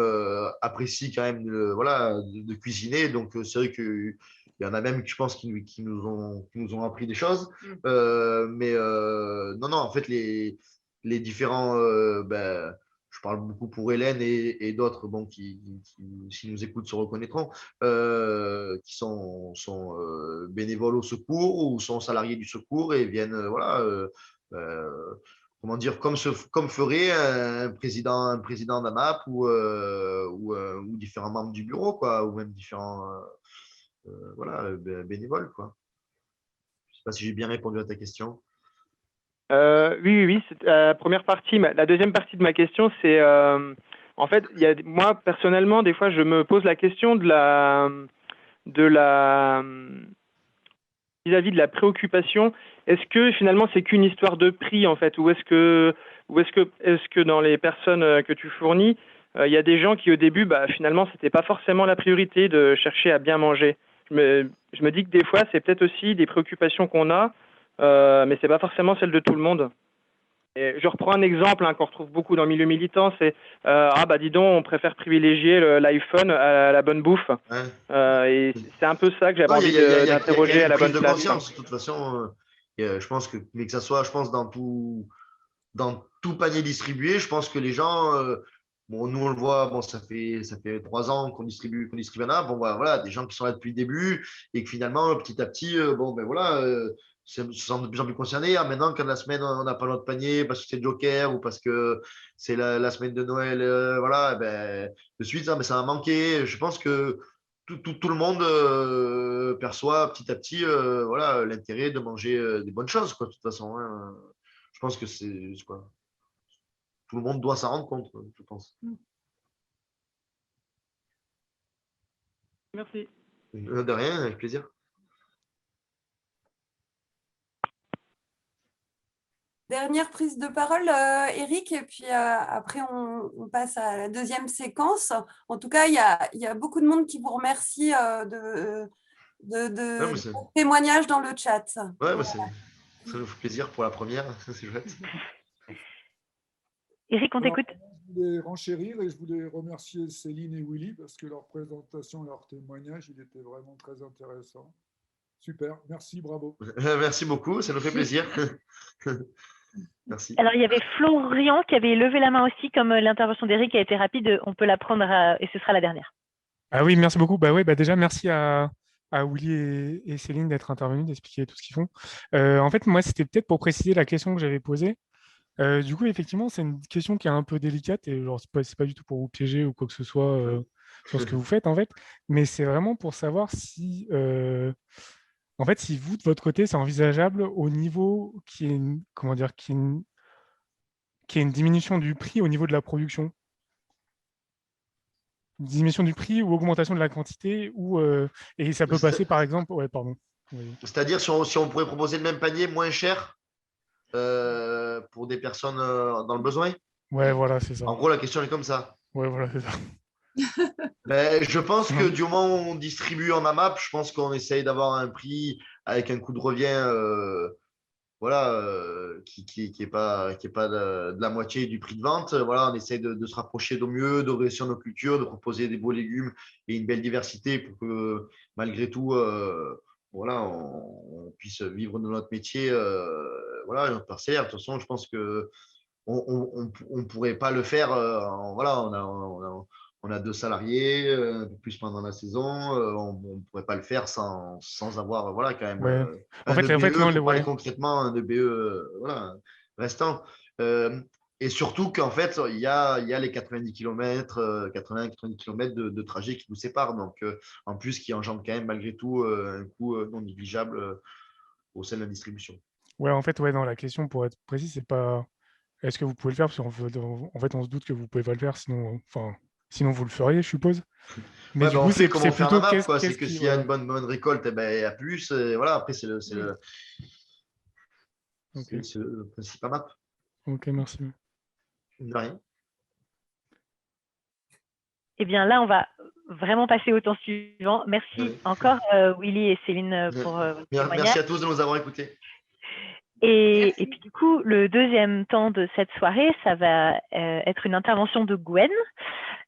apprécient quand même voilà, de cuisiner. Donc, c'est vrai qu'il y en a même, je pense, qui nous ont appris des choses. Mais non, en fait, les différents, je parle beaucoup pour Hélène et d'autres bon, s'ils nous écoutent, se reconnaîtront, qui sont bénévoles au secours ou sont salariés du secours et viennent, voilà. Comment dire, comme ferait un président d'AMAP ou différents membres du bureau, quoi, ou même différents voilà, bénévoles. Quoi. Je ne sais pas si j'ai bien répondu à ta question. Oui, c'est la première partie. La deuxième partie de ma question, c'est en fait, moi personnellement, des fois, je me pose la question vis-à-vis de la préoccupation. Est-ce que finalement c'est qu'une histoire de prix en fait, ou est-ce que dans les personnes que tu fournis, il y a des gens qui au début, finalement, c'était pas forcément la priorité de chercher à bien manger. Je me dis que des fois, c'est peut-être aussi des préoccupations qu'on a, mais c'est pas forcément celle de tout le monde. Et je reprends un exemple qu'on retrouve beaucoup dans le milieu militant, c'est dis donc, on préfère privilégier l'iPhone à la bonne bouffe. Ouais. Et c'est un peu ça que j'avais envie d'interroger à la bonne place. Il y a une prise de conscience, de toute façon. Je pense que, mais que ça soit, je pense, dans tout panier distribué, je pense que les gens, bon, nous on le voit, bon, ça fait 3 ans qu'on distribue un app, bon, voilà, des gens qui sont là depuis le début et que finalement, petit à petit, se sentent de plus en plus concernés. Ah, maintenant, quand la semaine, on n'a pas notre panier parce que c'est Joker ou parce que c'est la semaine de Noël, voilà, de suite, ça m'a manqué. Je pense que tout le monde perçoit petit à petit voilà, l'intérêt de manger des bonnes choses, quoi, de toute façon. Hein. Je pense que c'est quoi. Tout le monde doit s'en rendre compte, je pense. Merci. De rien, avec plaisir. Dernière prise de parole, Eric, et puis après on passe à la deuxième séquence. En tout cas, il y a beaucoup de monde qui vous remercie de témoignages dans le chat. Ouais, ça nous fait plaisir pour la première, c'est chouette. Eric, on t'écoute. Je voulais renchérir et je voulais remercier Céline et Willy parce que leur présentation, leur témoignage, il était vraiment très intéressant. Super, merci, bravo. Merci beaucoup, ça nous fait plaisir. Merci. Alors, il y avait Florian qui avait levé la main aussi, comme l'intervention d'Eric a été rapide, on peut la prendre et ce sera la dernière. Ah oui, merci beaucoup. Déjà, merci à Willy et Céline d'être intervenus, d'expliquer tout ce qu'ils font. En fait, moi, c'était peut-être pour préciser la question que j'avais posée. Du coup, effectivement, c'est une question qui est un peu délicate et genre, c'est pas du tout pour vous piéger ou quoi que ce soit sur ce que vous faites, en fait. Mais c'est vraiment pour savoir si... En fait, si vous, de votre côté, c'est envisageable au niveau qui est une diminution du prix au niveau de la production. Une diminution du prix ou augmentation de la quantité, et ça peut passer, par exemple... Ouais, pardon. Oui. C'est-à-dire si on pourrait proposer le même panier moins cher pour des personnes dans le besoin. Ouais, voilà, c'est ça. En gros, la question est comme ça. Ouais, voilà, c'est ça. Ben, je pense que Hum, du moment où on distribue en AMAP, je pense qu'on essaye d'avoir un prix avec un coût de revient voilà, qui est pas de la moitié du prix de vente. Voilà, on essaye de se rapprocher au mieux, de réussir nos cultures, de proposer des beaux légumes et une belle diversité pour que malgré tout, voilà, on puisse vivre de notre métier, voilà, notre parcellaire. De toute façon, je pense que on pourrait pas le faire. Voilà, on a 2 salariés, un peu plus pendant la saison. On pourrait pas le faire sans avoir voilà, quand même ouais. un En fait, non, EBE pour parler ouais. concrètement, un EBE voilà, restant. Et surtout qu'en fait, il y a les 90 km, 80-90 km de trajet qui nous séparent. Donc, en plus, qui engendre quand même malgré tout un coût non négligeable au sein de la distribution. Ouais, en fait, ouais, non, la question, pour être précis, c'est pas est-ce que vous pouvez le faire? Parce qu'en fait, en fait, on se doute que vous pouvez pas le faire, sinon, enfin, sinon vous le feriez, je suppose. Mais Ouais, du ben on coup, fait comme on c'est fait en plutôt AMAP, quoi. C'est qu'est-ce que qui, s'il y a voilà. une bonne récolte, eh ben, il y a plus. Voilà, après, Oui. Ok, c'est le principe AMAP. ok, merci. De rien. Eh bien, là, on va vraiment passer au temps suivant. Merci Allez. encore, Willy et Céline, pour votre témoignage. Merci à tous de nous avoir écoutés. Et Merci. puis, du coup, le deuxième temps de cette soirée, ça va être une intervention de Gwen.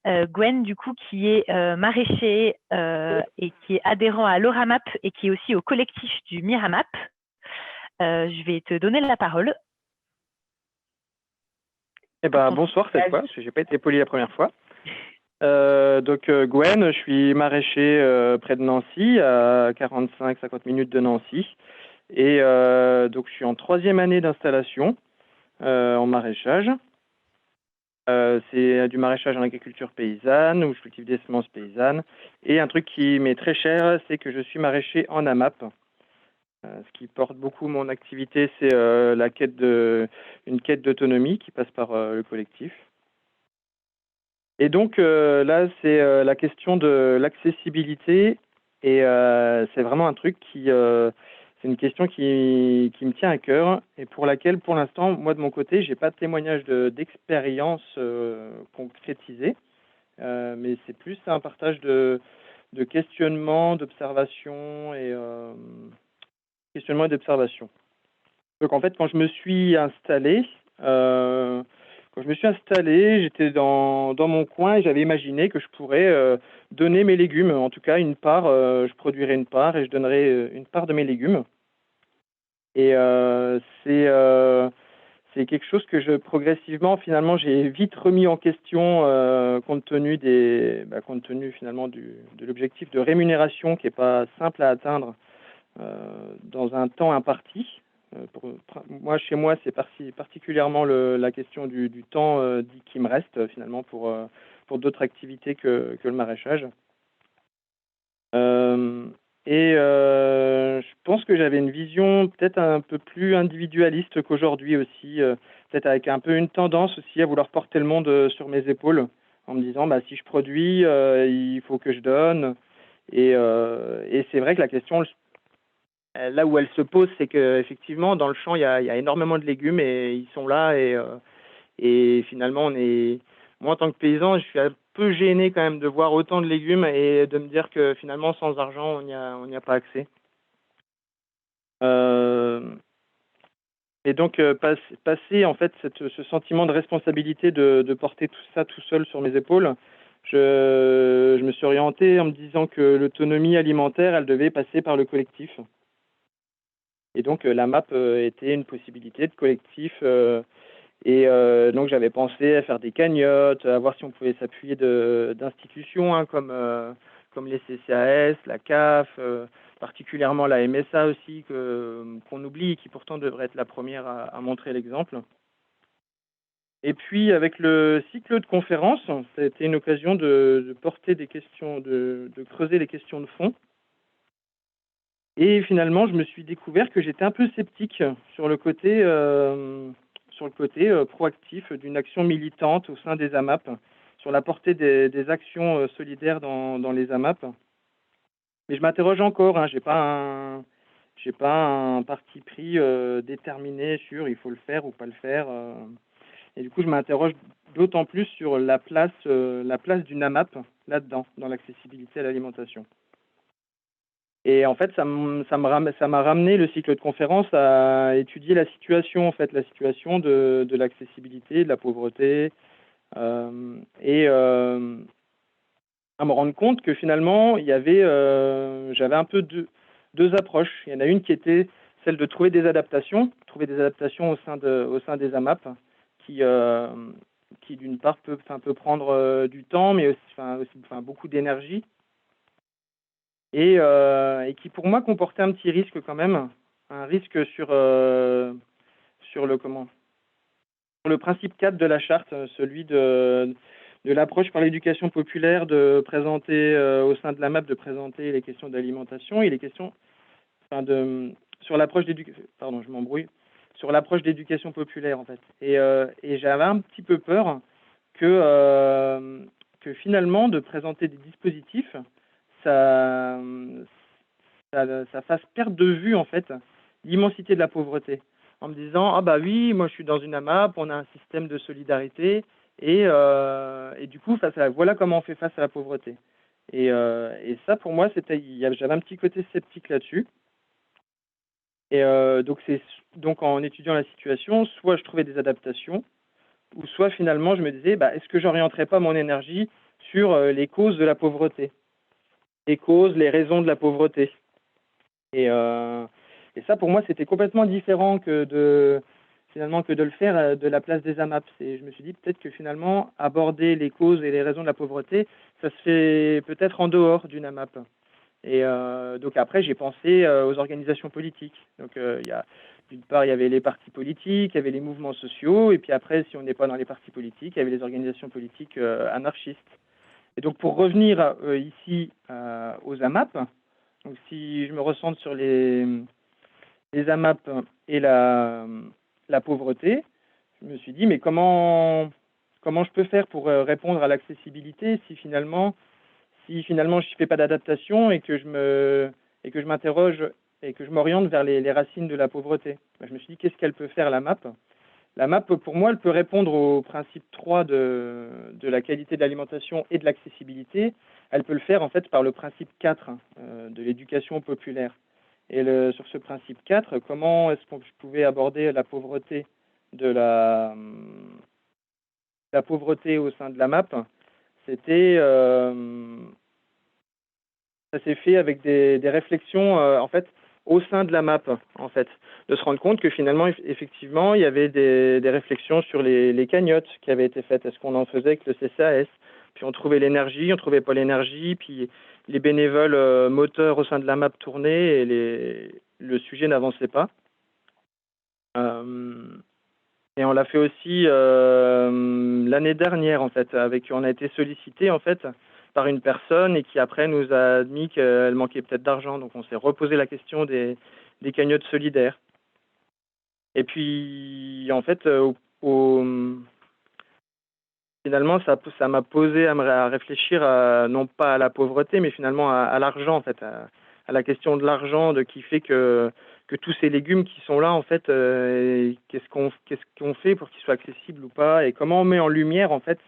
Gwen, du coup, qui est maraîcher et qui est adhérent à l'Oramap et qui est aussi au collectif du Miramap. Je vais te donner la parole. Eh ben, bonsoir cette fois, parce que j'ai pas été poli la première fois. Donc Gwen, je suis maraîcher près de Nancy, à 45-50 minutes de Nancy. Et donc je suis en 3e année d'installation en maraîchage. C'est du maraîchage en agriculture paysanne, où je cultive des semences paysannes. Et un truc qui m'est très cher, c'est que je suis maraîcher en AMAP. Ce qui porte beaucoup mon activité, c'est une quête d'autonomie qui passe par le collectif. Et donc là, c'est la question de l'accessibilité. Et c'est vraiment un truc c'est une question qui me tient à cœur et pour laquelle, pour l'instant, moi de mon côté, j'ai pas de témoignage d'expérience concrétisé, mais c'est plus un partage de questionnements, d'observations questionnements et d'observations. Donc en fait, quand je me suis installé, j'étais dans mon coin et j'avais imaginé que je pourrais donner mes légumes. En tout cas, une part, je produirais une part et je donnerais une part de mes légumes. Et c'est quelque chose que progressivement, finalement, j'ai vite remis en question compte tenu finalement de l'objectif de rémunération qui n'est pas simple à atteindre dans un temps imparti. Chez moi, c'est particulièrement la question du temps dit qui me reste finalement pour d'autres activités que le maraîchage. Je pense que j'avais une vision peut-être un peu plus individualiste qu'aujourd'hui aussi, peut-être avec un peu une tendance aussi à vouloir porter le monde sur mes épaules, en me disant si je produis, il faut que je donne. Et c'est vrai que la question, là où elle se pose, c'est qu'effectivement, dans le champ, il y a énormément de légumes et ils sont là. Et finalement, moi, en tant que paysan, je suis un peu gêné quand même de voir autant de légumes et de me dire que finalement, sans argent, on n'y a pas accès. Et donc, passer en fait ce sentiment de responsabilité de porter tout ça tout seul sur mes épaules, je me suis orienté en me disant que l'autonomie alimentaire, elle devait passer par le collectif. Et donc, la MAP était une possibilité de collectif. Donc, j'avais pensé à faire des cagnottes, à voir si on pouvait s'appuyer d'institutions comme les CCAS, la CAF, particulièrement la MSA aussi, qu'on oublie, qui pourtant devrait être la première à montrer l'exemple. Et puis, avec le cycle de conférences, ça a été une occasion de porter des questions, de creuser les questions de fond. Et finalement, je me suis découvert que j'étais un peu sceptique sur le côté proactif d'une action militante au sein des AMAP, sur la portée des actions solidaires dans les AMAP. Mais je m'interroge encore, j'ai pas j'ai pas un parti pris déterminé sur il faut le faire ou pas le faire. Et du coup, je m'interroge d'autant plus sur la place d'une AMAP là-dedans, dans l'accessibilité à l'alimentation. Et en fait, ça m'a ramené le cycle de conférence à étudier la situation, en fait, la situation de l'accessibilité, de la pauvreté, et à me rendre compte que finalement, j'avais un peu deux approches. Il y en a une qui était celle de trouver des adaptations au sein des AMAP, qui d'une part peut prendre du temps, mais aussi beaucoup d'énergie, et qui pour moi comportait un petit risque quand même, un risque sur le principe 4 de la charte, celui de l'approche par l'éducation populaire, de présenter au sein de l'AMAP, de présenter les questions d'alimentation et les questions sur l'approche d'éducation. Pardon, je m'embrouille. Sur l'approche d'éducation populaire, en fait. Et j'avais un petit peu peur que finalement, de présenter des dispositifs, ça fasse perdre de vue, en fait, l'immensité de la pauvreté. En me disant, ah bah oui, moi je suis dans une AMAP, on a un système de solidarité, et du coup, voilà comment on fait face à la pauvreté. Et ça, pour moi, j'avais un petit côté sceptique là-dessus. Et donc en étudiant la situation, soit je trouvais des adaptations, ou soit finalement je me disais, est-ce que j'orienterais pas mon énergie sur les causes de la pauvreté, les raisons de la pauvreté. Et ça, pour moi, c'était complètement différent que de le faire de la place des AMAP. Je me suis dit peut-être que finalement, aborder les causes et les raisons de la pauvreté, ça se fait peut-être en dehors d'une AMAP. Et donc après, j'ai pensé aux organisations politiques. Donc d'une part, il y avait les partis politiques, il y avait les mouvements sociaux, et puis après, si on n'est pas dans les partis politiques, il y avait les organisations politiques anarchistes. Et donc pour revenir ici aux AMAP, donc si je me recentre sur les AMAP et la pauvreté, je me suis dit, mais comment je peux faire pour répondre à l'accessibilité si finalement je ne fais pas d'adaptation et que je m'interroge et que je m'oriente vers les racines de la pauvreté. Je me suis dit, qu'est-ce qu'elle peut faire, la MAP? La MAP, pour moi, elle peut répondre au principe 3 de la qualité de l'alimentation et de l'accessibilité. Elle peut le faire, en fait, par le principe 4 de l'éducation populaire. Et sur ce principe 4, comment est-ce que je pouvais aborder la pauvreté la pauvreté au sein de la MAP? Ça s'est fait avec des réflexions en fait au sein de la MAP, en fait, de se rendre compte que finalement effectivement il y avait des réflexions sur les cagnottes qui avaient été faites. Est-ce qu'on en faisait avec le CCAS? Puis on trouvait l'énergie, on trouvait pas l'énergie, puis les bénévoles moteurs au sein de la MAP tournaient et le sujet n'avançait pas. Et on l'a fait aussi l'année dernière, en fait, on a été sollicité, en fait, par une personne et qui après nous a admis qu'elle manquait peut-être d'argent. Donc on s'est reposé la question des cagnottes solidaires. Et puis, en fait, finalement, ça m'a posé à réfléchir non pas à la pauvreté, mais finalement à l'argent, en fait, à la question de l'argent, de qui fait que tous ces légumes qui sont là, en fait, qu'est-ce qu'on fait pour qu'ils soient accessibles ou pas, et comment on met en lumière, en fait,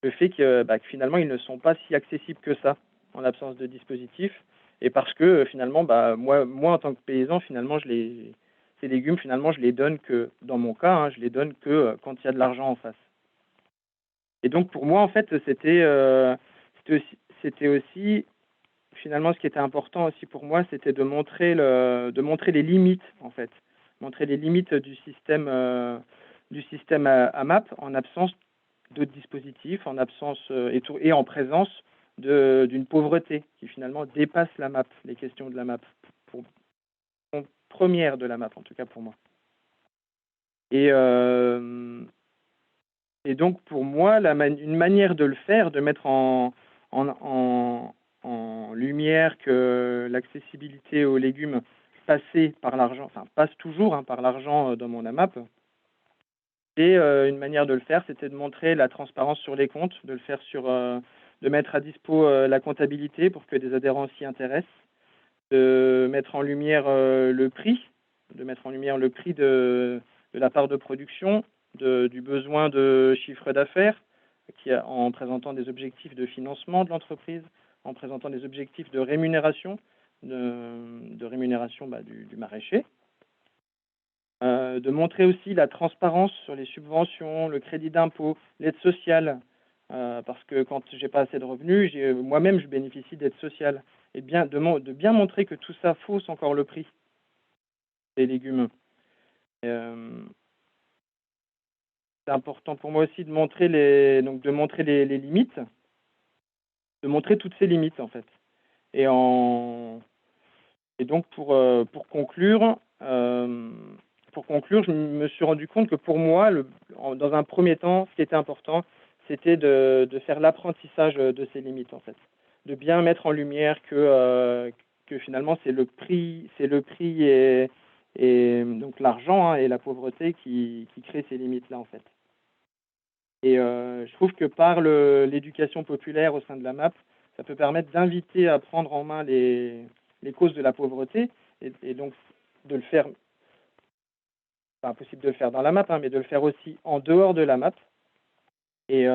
le fait que finalement, ils ne sont pas si accessibles que ça, en l'absence de dispositifs, et parce que finalement, moi, en tant que paysan, finalement, ces légumes, finalement, je les donne que, dans mon cas, je les donne que quand il y a de l'argent en face. Et donc, pour moi, en fait, c'était aussi finalement, ce qui était important aussi pour moi, c'était de montrer les limites, en fait, montrer les limites du système AMAP en absence d'autres dispositifs, en absence et en présence d'une pauvreté qui finalement dépasse la MAP, les questions de la MAP, première de la MAP en tout cas pour moi. Et donc pour moi, une manière de le faire, de mettre en lumière que l'accessibilité aux légumes passe toujours par l'argent dans mon AMAP. Et une manière de le faire, c'était de montrer la transparence sur les comptes, de le faire de mettre à dispo la comptabilité pour que des adhérents s'y intéressent, de mettre en lumière le prix, de la part de production, du besoin de chiffre d'affaires, en présentant des objectifs de financement de l'entreprise, en présentant des objectifs de rémunération, du maraîcher. De montrer aussi la transparence sur les subventions, le crédit d'impôt, l'aide sociale, parce que quand j'ai pas assez de revenus, moi-même je bénéficie d'aide sociale. Et de bien montrer que tout ça fausse encore le prix des légumes. C'est important pour moi aussi de montrer les limites, de montrer toutes ces limites en fait. Et donc pour conclure, je me suis rendu compte que pour moi, dans un premier temps, ce qui était important, c'était de faire l'apprentissage de ces limites en fait, de bien mettre en lumière que finalement c'est le prix et donc l'argent et la pauvreté qui créent ces limites là en fait. Et je trouve que par l'éducation populaire au sein de la MAP, ça peut permettre d'inviter à prendre en main les causes de la pauvreté et donc de le faire, pas impossible de le faire dans la MAP, mais de le faire aussi en dehors de la MAP. Et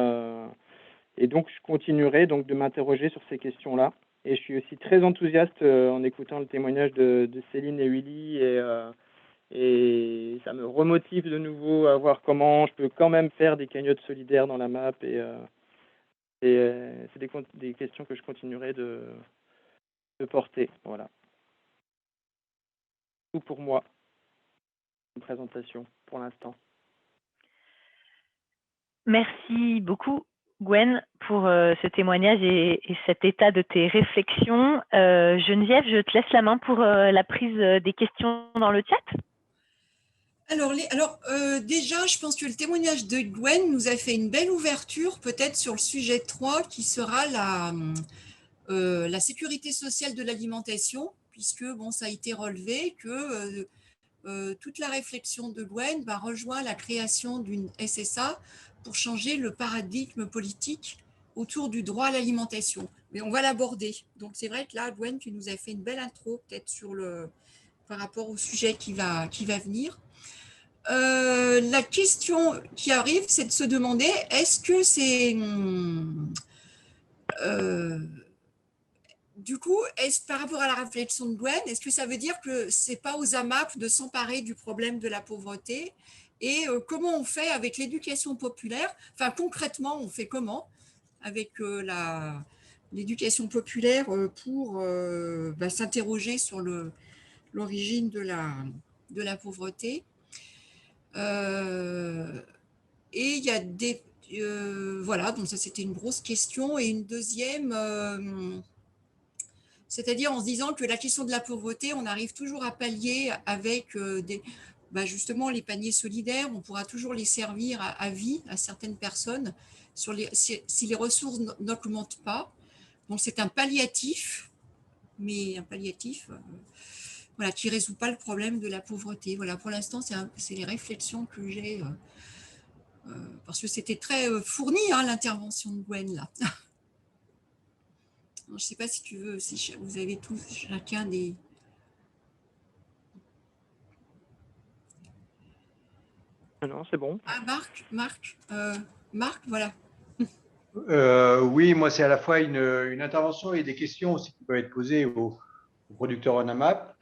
donc je continuerai donc de m'interroger sur ces questions-là. Et je suis aussi très enthousiaste en écoutant le témoignage de Céline et Willy et ça me remotive de nouveau à voir comment je peux quand même faire des cagnottes solidaires dans la MAP et c'est des questions que je continuerai de porter. Voilà. Tout pour moi. Une présentation pour l'instant. Merci beaucoup, Gwen, pour ce témoignage et cet état de tes réflexions. Geneviève, je te laisse la main pour la prise des questions dans le chat. Alors, déjà, je pense que le témoignage de Gwen nous a fait une belle ouverture, peut-être sur le sujet 3, qui sera la sécurité sociale de l'alimentation, puisque ça a été relevé que toute la réflexion de Gwen rejoint la création d'une SSA pour changer le paradigme politique autour du droit à l'alimentation. Mais on va l'aborder. Donc, c'est vrai que là, Gwen, tu nous as fait une belle intro, peut-être par rapport au sujet qui va venir. La question qui arrive, c'est de se demander, est-ce que c'est... du coup, par rapport à la réflexion de Gwen, est-ce que ça veut dire que ce n'est pas aux AMAP de s'emparer du problème de la pauvreté? Et comment on fait avec l'éducation populaire? Enfin, concrètement, on fait comment avec l'éducation populaire pour s'interroger sur l'origine de la pauvreté? Et il y a des... voilà, donc ça c'était une grosse question. Et une deuxième, c'est-à-dire en se disant que la question de la pauvreté, on arrive toujours à pallier avec justement les paniers solidaires, on pourra toujours les servir à vie à certaines personnes si les ressources n'augmentent pas. Donc c'est un palliatif, mais un palliatif qui ne résout pas le problème de la pauvreté. Voilà, pour l'instant, c'est les réflexions que j'ai, parce que c'était très fourni, l'intervention de Gwen, là. Je ne sais pas si vous avez tous chacun des... Non, c'est bon. Ah, Marc, voilà. Oui, moi, c'est à la fois une intervention et des questions aussi qui peuvent être posées aux producteurs en AMAP.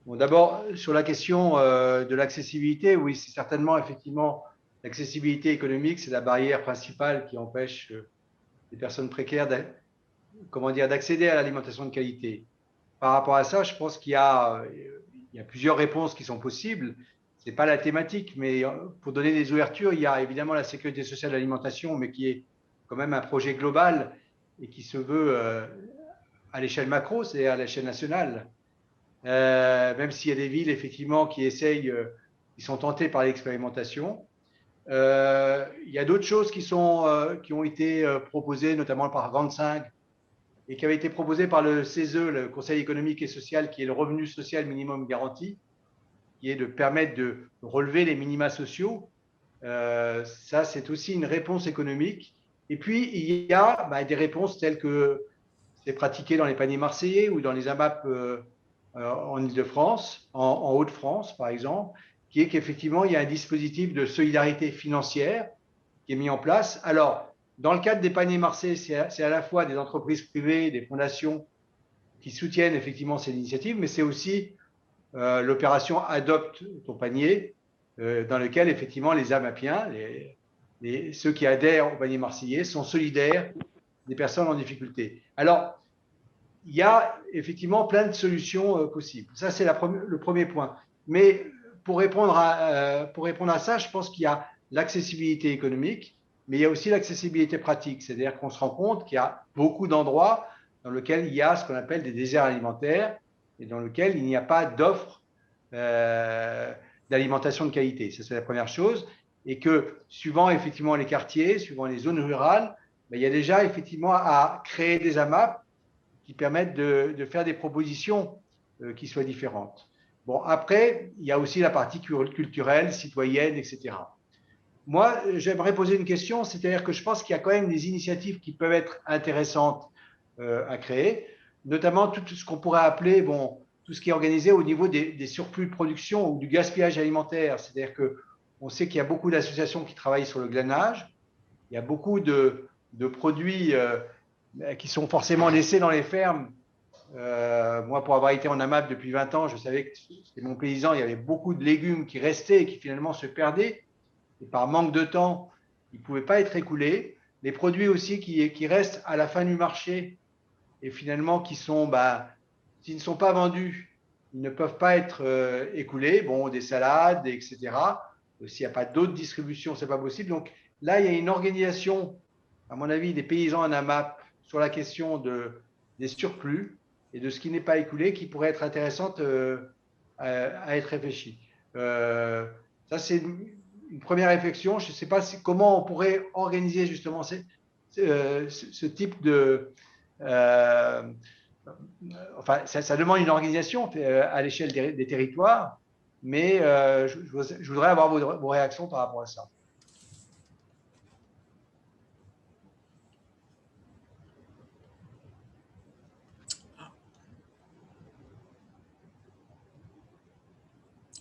Bon, d'abord, sur la question de l'accessibilité, oui, c'est certainement, effectivement, l'accessibilité économique, c'est la barrière principale qui empêche les personnes précaires d'accéder à l'alimentation de qualité. Par rapport à ça, je pense qu'il y a plusieurs réponses qui sont possibles. Ce n'est pas la thématique, mais pour donner des ouvertures, il y a évidemment la sécurité sociale de l'alimentation, mais qui est quand même un projet global et qui se veut à l'échelle macro, c'est-à-dire à l'échelle nationale. Même s'il y a des villes, effectivement, qui sont tentées par l'expérimentation. Il y a d'autres choses qui ont été proposées, notamment par 25, et qui avaient été proposées par le CESE, le Conseil économique et social, qui est le revenu social minimum garanti, qui est de permettre de relever les minima sociaux. Ça, c'est aussi une réponse économique. Et puis, il y a des réponses telles que c'est pratiqué dans les paniers marseillais ou dans les AMAP en Île-de-France, en Hauts-de-France par exemple, qui est qu'effectivement, il y a un dispositif de solidarité financière qui est mis en place. Alors, dans le cadre des paniers Marseille, c'est à la fois des entreprises privées, des fondations qui soutiennent effectivement ces initiatives, mais c'est aussi l'opération Adopte ton panier, dans lequel effectivement les AMAPiens, ceux qui adhèrent au panier marseillais, sont solidaires des personnes en difficulté. Alors, il y a effectivement plein de solutions possibles. Ça, c'est le premier point. Mais pour répondre à ça, je pense qu'il y a l'accessibilité économique, mais il y a aussi l'accessibilité pratique. C'est-à-dire qu'on se rend compte qu'il y a beaucoup d'endroits dans lesquels il y a ce qu'on appelle des déserts alimentaires et dans lesquels il n'y a pas d'offre d'alimentation de qualité. Ça, c'est la première chose. Et que suivant effectivement les quartiers, suivant les zones rurales, il y a déjà effectivement à créer des AMAP qui permettent de faire des propositions qui soient différentes. Bon, après, il y a aussi la partie culturelle, citoyenne, etc. Moi, j'aimerais poser une question, c'est-à-dire que je pense qu'il y a quand même des initiatives qui peuvent être intéressantes à créer, notamment tout ce qu'on pourrait appeler, tout ce qui est organisé au niveau des surplus de production ou du gaspillage alimentaire. C'est-à-dire qu'on sait qu'il y a beaucoup d'associations qui travaillent sur le glanage, il y a beaucoup de produits qui sont forcément laissés dans les fermes. Moi, pour avoir été en AMAP depuis 20 ans, je savais que c'était mon paysan, il y avait beaucoup de légumes qui restaient et qui finalement se perdaient. Et par manque de temps, ils ne pouvaient pas être écoulés. Les produits aussi qui restent à la fin du marché et finalement s'ils ne sont pas vendus, ils ne peuvent pas être écoulés. Bon, des salades, etc. S'il n'y a pas d'autres distributions, ce n'est pas possible. Donc là, il y a une organisation, à mon avis, des paysans en AMAP sur la question des surplus et de ce qui n'est pas écoulé qui pourrait être intéressante à être réfléchie. Ça, c'est une première réflexion. Je ne sais pas comment on pourrait organiser justement ce type de… enfin, ça demande une organisation à l'échelle des territoires, mais je voudrais avoir vos réactions par rapport à ça.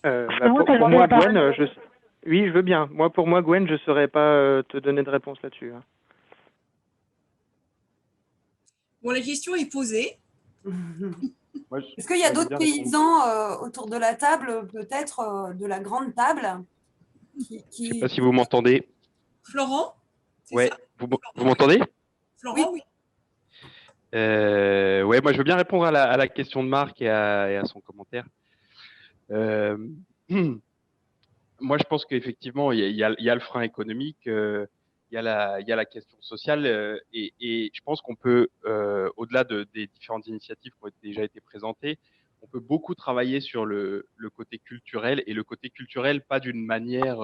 Pour moi, Gwen, oui, je veux bien. Pour moi, Gwen, je ne saurais pas te donner de réponse là-dessus. Bon, la question est posée. Est-ce qu'il y a d'autres paysans autour de la table, peut-être de la grande table Je ne sais pas si vous m'entendez. Florent? Ouais, vous m'entendez? Florent, oui. Ouais, moi je veux bien répondre à la question de Marc et à son commentaire. Moi je pense qu'effectivement il y a le frein économique, il y a la question sociale et je pense qu'on peut, au-delà des différentes initiatives qui ont déjà été présentées, on peut beaucoup travailler sur le côté culturel et le côté culturel pas d'une manière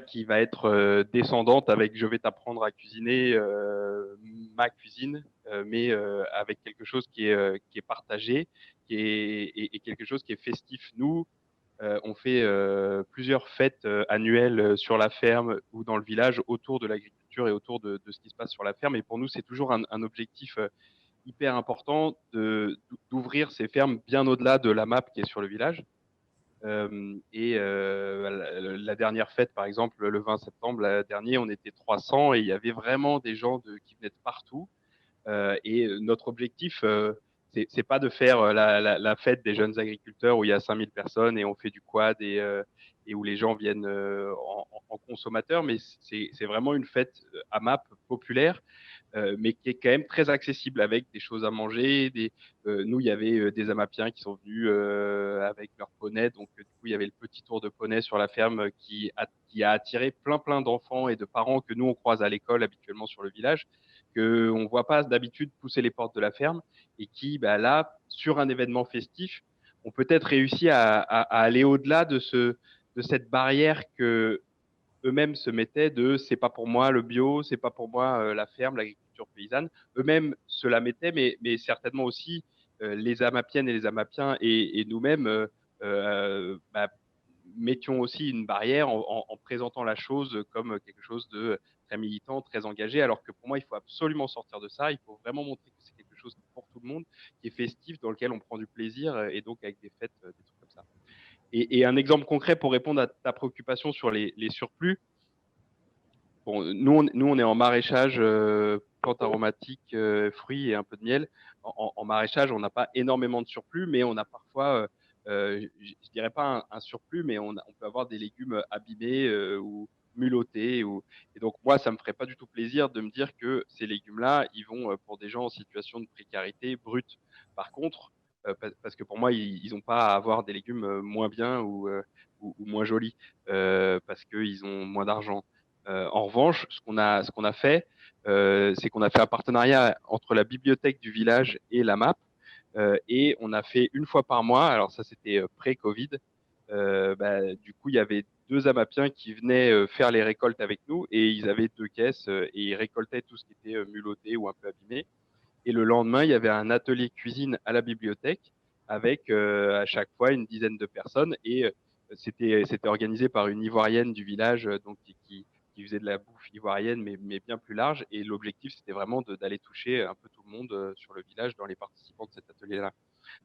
qui va être descendante avec je vais t'apprendre à cuisiner ma cuisine, mais avec quelque chose qui est partagé et quelque chose qui est festif. Nous, on fait plusieurs fêtes annuelles sur la ferme ou dans le village autour de l'agriculture et autour de ce qui se passe sur la ferme. Et pour nous, c'est toujours un objectif hyper important d'ouvrir ces fermes bien au-delà de la map qui est sur le village. La dernière fête, par exemple, le 20 septembre dernier, on était 300 et il y avait vraiment des gens qui venaient de partout. Et notre objectif, c'est pas de faire la fête des jeunes agriculteurs où il y a 5000 personnes et on fait du quad et où les gens viennent en consommateurs, mais c'est vraiment une fête AMAP populaire, mais qui est quand même très accessible avec des choses à manger. Nous, il y avait des Amapiens qui sont venus avec leur poney, donc du coup, il y avait le petit tour de poney sur la ferme qui a attiré plein d'enfants et de parents que nous, on croise à l'école habituellement sur le village, qu'on ne voit pas d'habitude pousser les portes de la ferme et qui, là, sur un événement festif, ont peut-être réussi à aller au-delà de cette barrière que eux-mêmes se mettaient de c'est pas pour moi le bio, c'est pas pour moi la ferme, l'agriculture paysanne. Eux-mêmes se la mettaient, mais certainement aussi les Amapiennes et les Amapiens et nous-mêmes mettions aussi une barrière en présentant la chose comme quelque chose de très militant, très engagé, alors que pour moi, il faut absolument sortir de ça. Il faut vraiment montrer que c'est quelque chose chose pour tout le monde, qui est festif, dans lequel on prend du plaisir, et donc avec des fêtes, des trucs comme ça. Et un exemple concret pour répondre à ta préoccupation sur les surplus. Bon, nous, on est en maraîchage, plantes aromatiques, fruits et un peu de miel. En maraîchage, on n'a pas énormément de surplus, mais on a parfois, je dirais pas un surplus, mais on peut avoir des légumes abîmés ou mulottés. Et donc, moi, ça me ferait pas du tout plaisir de me dire que ces légumes-là, ils vont pour des gens en situation de précarité brute. Par contre, parce que pour moi, ils n'ont pas à avoir des légumes moins bien ou moins jolis, parce qu'ils ont moins d'argent. En revanche, ce qu'on a fait, c'est qu'on a fait un partenariat entre la bibliothèque du village et la MAP, et on a fait une fois par mois. Alors ça, c'était pré-Covid. Du coup, il y avait 2 AMAPiens qui venaient faire les récoltes avec nous, et ils avaient 2 caisses et ils récoltaient tout ce qui était mulotté ou un peu abîmé. Et le lendemain, il y avait un atelier cuisine à la bibliothèque avec à chaque fois une dizaine de personnes, et c'était organisé par une Ivoirienne du village, donc qui faisait de la bouffe ivoirienne, mais bien plus large. Et l'objectif, c'était vraiment d'aller toucher un peu tout le monde sur le village, dans les participants de cet atelier-là.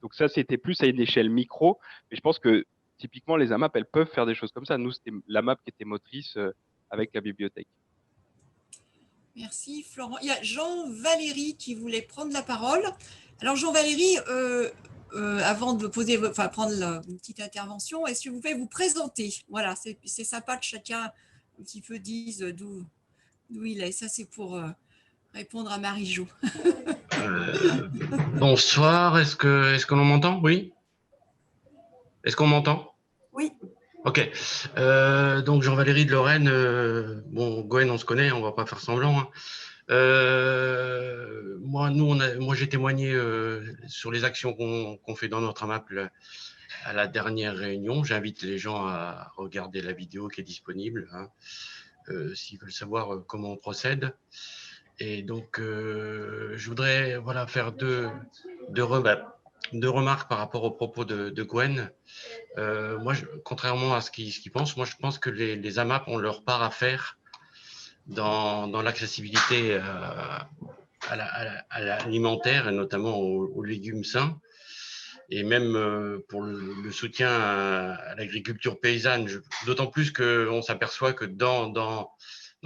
Donc ça, c'était plus à une échelle micro, mais je pense que typiquement, les AMAP, elles peuvent faire des choses comme ça. Nous, c'était l'AMAP qui était motrice avec la bibliothèque. Merci Florent. Il y a Jean-Valérie qui voulait prendre la parole. Alors Jean-Valérie, avant de prendre une petite intervention, est-ce que vous pouvez vous présenter? Voilà, c'est sympa que chacun un petit peu dise d'où il est. Ça, c'est pour répondre à Marie-Jo. Bonsoir, est-ce que l'on m'entend? Oui. Est-ce qu'on m'entend? Oui. Ok. Donc Jean-Valérie de Lorraine, bon, Gwen, on se connaît, on va pas faire semblant, hein. Moi, j'ai témoigné sur les actions qu'on fait dans notre AMAP à la dernière réunion. J'invite les gens à regarder la vidéo qui est disponible, hein, s'ils veulent savoir comment on procède. Et donc, je voudrais faire deux remarques par rapport aux propos de Gwen. Moi, contrairement à ce qu'il pense, moi, je pense que les AMAP ont leur part à faire dans l'accessibilité à l'alimentaire, et notamment aux légumes sains, et même pour le soutien à l'agriculture paysanne, d'autant plus qu'on s'aperçoit que dans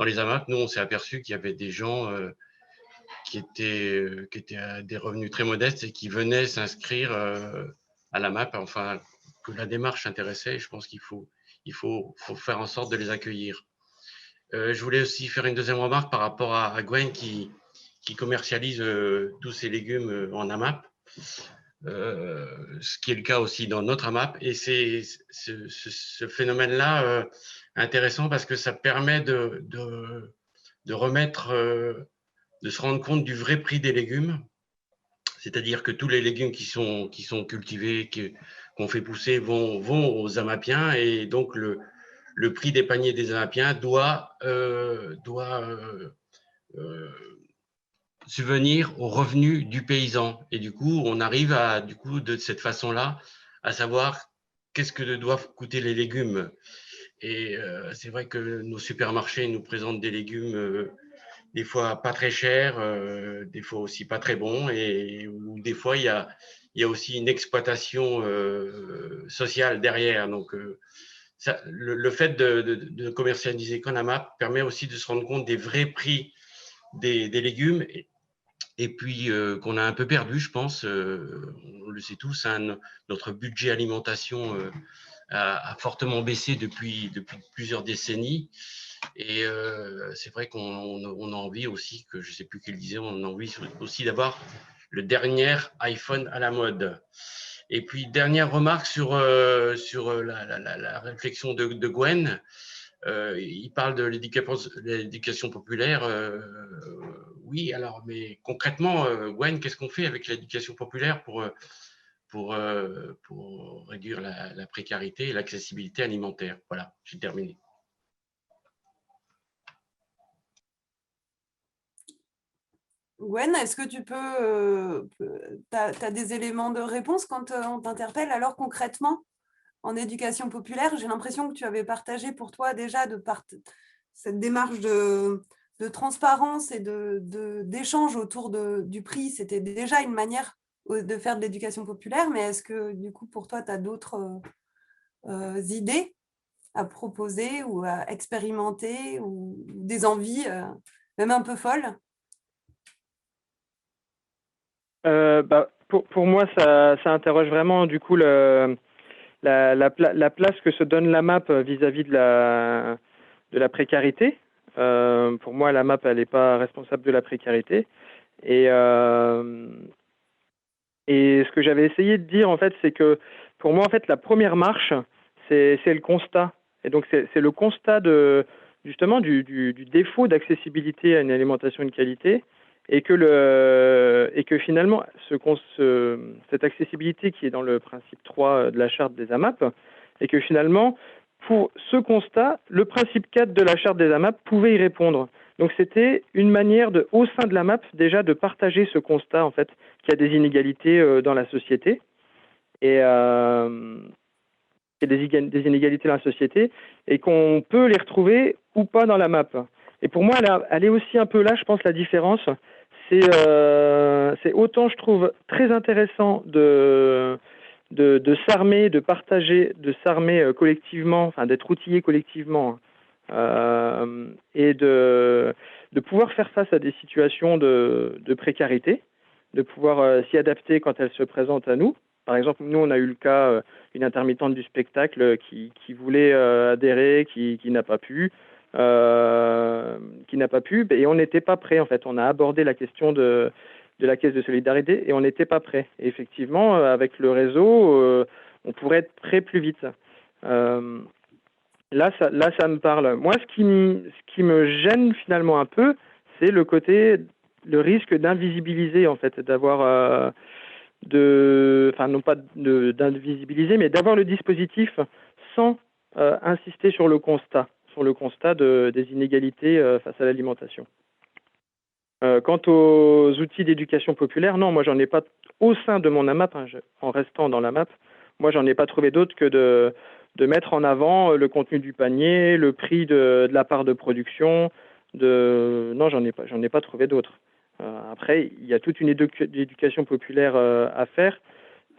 les AMAP, nous, on s'est aperçu qu'il y avait des gens qui étaient à des revenus très modestes et qui venaient s'inscrire à la MAP, enfin, que la démarche intéressait. Je pense qu'il faut faire en sorte de les accueillir. Je voulais aussi faire une deuxième remarque par rapport à Gwen qui commercialise tous ces légumes en AMAP, ce qui est le cas aussi dans notre AMAP. Et c'est ce phénomène-là intéressant parce que ça permet de remettre, de se rendre compte du vrai prix des légumes. C'est-à-dire que tous les légumes qui sont cultivés, qu'on fait pousser, vont aux AMAPiens, et donc le prix des paniers des AMAPiens doit subvenir aux revenus du paysan. Et du coup, on arrive de cette façon-là, à savoir qu'est-ce que doivent coûter les légumes. Et c'est vrai que nos supermarchés nous présentent des légumes des fois pas très chers, des fois aussi pas très bons, et où des fois il y a aussi une exploitation sociale derrière. Donc, le fait de commercialiser Conamap permet aussi de se rendre compte des vrais prix des légumes, et puis qu'on a un peu perdu, je pense, on le sait tous, hein, notre budget alimentation a fortement baissé depuis plusieurs décennies. Et c'est vrai qu'on a envie aussi, que je ne sais plus qui le disait, on a envie aussi d'avoir le dernier iPhone à la mode. Et puis, dernière remarque sur la réflexion de Gwen. Il parle de l'éducation populaire. Oui, alors, mais concrètement, Gwen, qu'est-ce qu'on fait avec l'éducation populaire pour réduire la précarité et l'accessibilité alimentaire? Voilà, j'ai terminé. Gwen, est-ce que tu as des éléments de réponse quand on t'interpelle? Alors concrètement, en éducation populaire, j'ai l'impression que tu avais partagé pour toi déjà cette démarche de de transparence et d'échange autour du prix, c'était déjà une manière de faire de l'éducation populaire, mais est-ce que du coup pour toi, tu as d'autres idées à proposer ou à expérimenter ou des envies même un peu folles? Pour moi, ça interroge vraiment du coup la place que se donne la MAP vis-à-vis de la précarité. Pour moi, la MAP, elle n'est pas responsable de la précarité. Et ce que j'avais essayé de dire, en fait, c'est que pour moi, en fait, la première marche, c'est le constat. Et donc, c'est le constat justement du défaut d'accessibilité à une alimentation de qualité, et que finalement, cette accessibilité qui est dans le principe 3 de la charte des AMAP, et que finalement, pour ce constat, le principe 4 de la charte des AMAP pouvait y répondre. Donc c'était une manière au sein de la MAP déjà de partager ce constat en fait qu'il y a des inégalités dans la société et des inégalités dans la société et qu'on peut les retrouver ou pas dans la MAP. Et pour moi, elle est aussi un peu là, je pense, la différence. C'est autant je trouve très intéressant de s'armer, de partager, de s'armer collectivement, enfin d'être outillé collectivement. Et de pouvoir faire face à des situations de précarité, de pouvoir s'y adapter quand elles se présentent à nous. Par exemple, nous, on a eu le cas d'une intermittente du spectacle qui voulait adhérer, qui n'a pas pu, et on n'était pas prêt en fait. On a abordé la question de la caisse de solidarité et on n'était pas prêt. Et effectivement, avec le réseau, on pourrait être prêt plus vite. Là, ça me parle. Moi, ce qui me gêne finalement un peu, c'est le risque d'invisibiliser, en fait, d'avoir, non pas d'invisibiliser, mais d'avoir le dispositif sans insister sur le constat des inégalités face à l'alimentation. Quant aux outils d'éducation populaire, non, moi, j'en ai pas au sein de mon AMAP, en restant dans l'AMAP, moi, j'en ai pas trouvé d'autre que de mettre en avant le contenu du panier, le prix de la part de production. Non, j'en ai pas trouvé d'autres. Après, il y a toute une éducation populaire à faire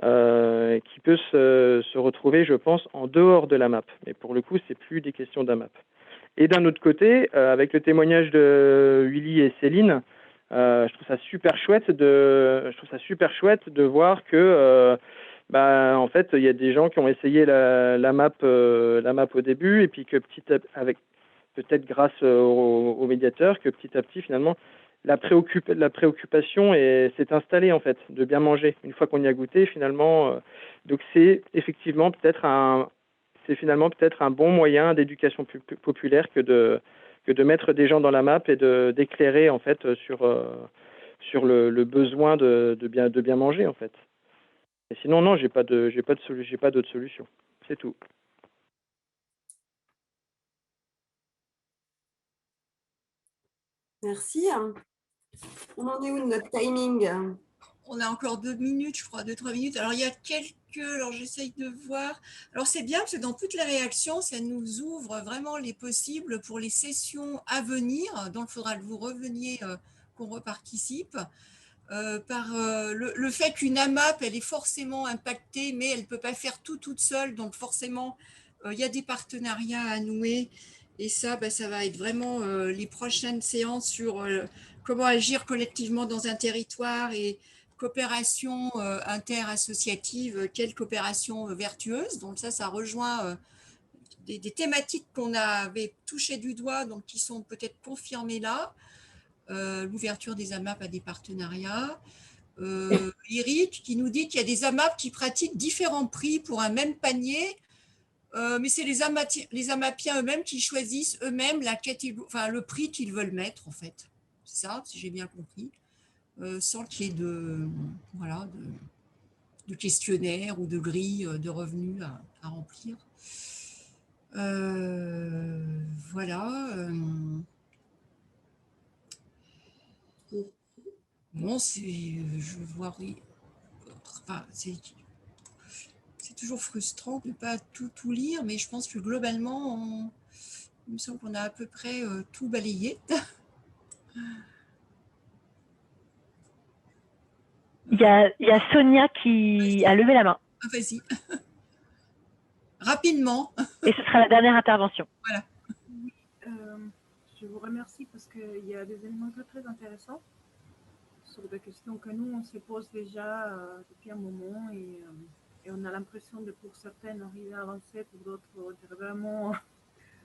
qui peut se retrouver, je pense, en dehors de la MAP. Mais pour le coup, c'est plus des questions d'AMAP. Et d'un autre côté, avec le témoignage de Willy et Céline, je trouve ça super chouette de voir que en fait, il y a des gens qui ont essayé la MAP au début, et puis que avec peut-être grâce au médiateur, que petit à petit, finalement, la préoccupation s'est installée en fait, de bien manger. Une fois qu'on y a goûté, finalement, donc c'est effectivement peut-être un bon moyen d'éducation populaire que de mettre des gens dans la MAP et d'éclairer en fait sur le besoin de bien manger en fait. Et sinon, non, j'ai pas d'autre solution. C'est tout. Merci. On en est où de notre timing? On a encore 2 minutes, je crois, 2-3 minutes. Alors, il y a alors j'essaye de voir. Alors, c'est bien parce que dans toutes les réactions, ça nous ouvre vraiment les possibles pour les sessions à venir. Donc, il faudra que vous reveniez, qu'on reparticipe. Par le fait qu'une AMAP, elle est forcément impactée, mais elle ne peut pas faire tout toute seule. Donc, forcément, il y a des partenariats à nouer. Et ça, ça va être vraiment les prochaines séances sur comment agir collectivement dans un territoire et coopération interassociative, quelle coopération vertueuse. Donc, ça rejoint des thématiques qu'on avait touchées du doigt, donc qui sont peut-être confirmées là. L'ouverture des AMAP à des partenariats. Eric qui nous dit qu'il y a des AMAP qui pratiquent différents prix pour un même panier, mais c'est les AMAPiens eux-mêmes qui choisissent eux-mêmes le prix qu'ils veulent mettre en fait. C'est ça, si j'ai bien compris, sans qu'il y ait de questionnaire ou de grille de revenus à remplir. Voilà. Bon, je vois, oui. Enfin, c'est toujours frustrant de ne pas tout lire, mais je pense que globalement, il me semble qu'on a à peu près tout balayé. Il y a Sonia qui a levé la main. Ah, vas-y. Rapidement. Et ce sera la dernière intervention. Voilà. Je vous remercie parce qu'il y a des éléments très intéressants sur des questions que nous, on se pose déjà depuis un moment et on a l'impression de, pour certaines, arriver à avancer, pour d'autres, être vraiment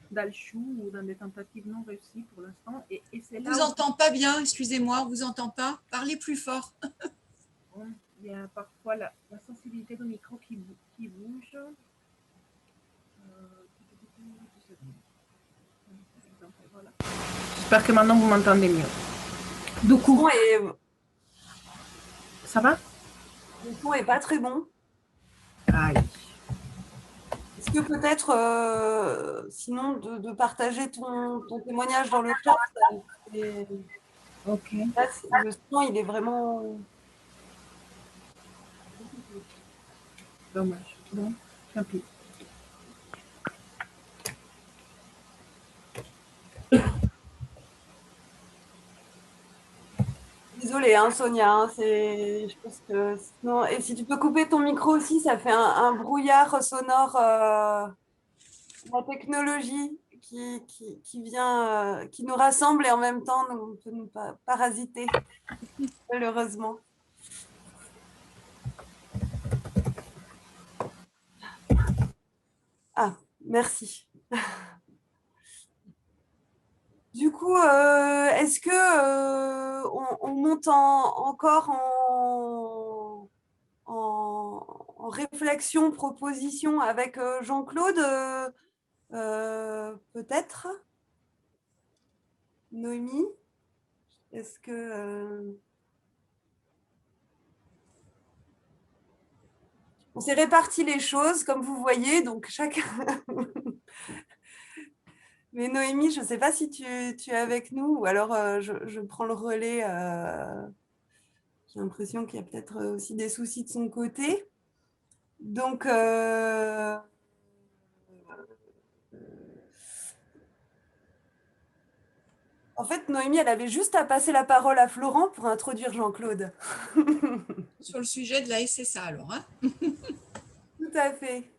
dans le chou ou dans des tentatives non réussies pour l'instant. Et c'est On là ne vous où entend pas bien, excusez-moi, on ne vous entend pas. Parlez plus fort. il y a parfois la sensibilité du micro qui bouge. Voilà. J'espère que maintenant vous m'entendez mieux. Du coup, ça va? Le son n'est pas très bon. Aïe. Est-ce que peut-être, sinon, de partager ton témoignage dans le chat Ok. Là, le son, il est vraiment... Dommage. Bon, tant pis. Désolée, hein, Sonia, hein, je pense que sinon... Et si tu peux couper ton micro aussi, ça fait un brouillard sonore, la technologie qui vient, qui nous rassemble et en même temps nous peut nous parasiter, malheureusement. Ah, merci. Du coup, est-ce que on monte encore en réflexion, proposition avec Jean-Claude, peut-être? Noémie? Est-ce que... On s'est réparti les choses, comme vous voyez, donc chacun... Mais Noémie, je ne sais pas si tu es avec nous, ou alors je prends le relais. J'ai l'impression qu'il y a peut-être aussi des soucis de son côté. Donc, en fait, Noémie, elle avait juste à passer la parole à Florent pour introduire Jean-Claude. Sur le sujet de la SSA, alors. Hein. Tout à fait.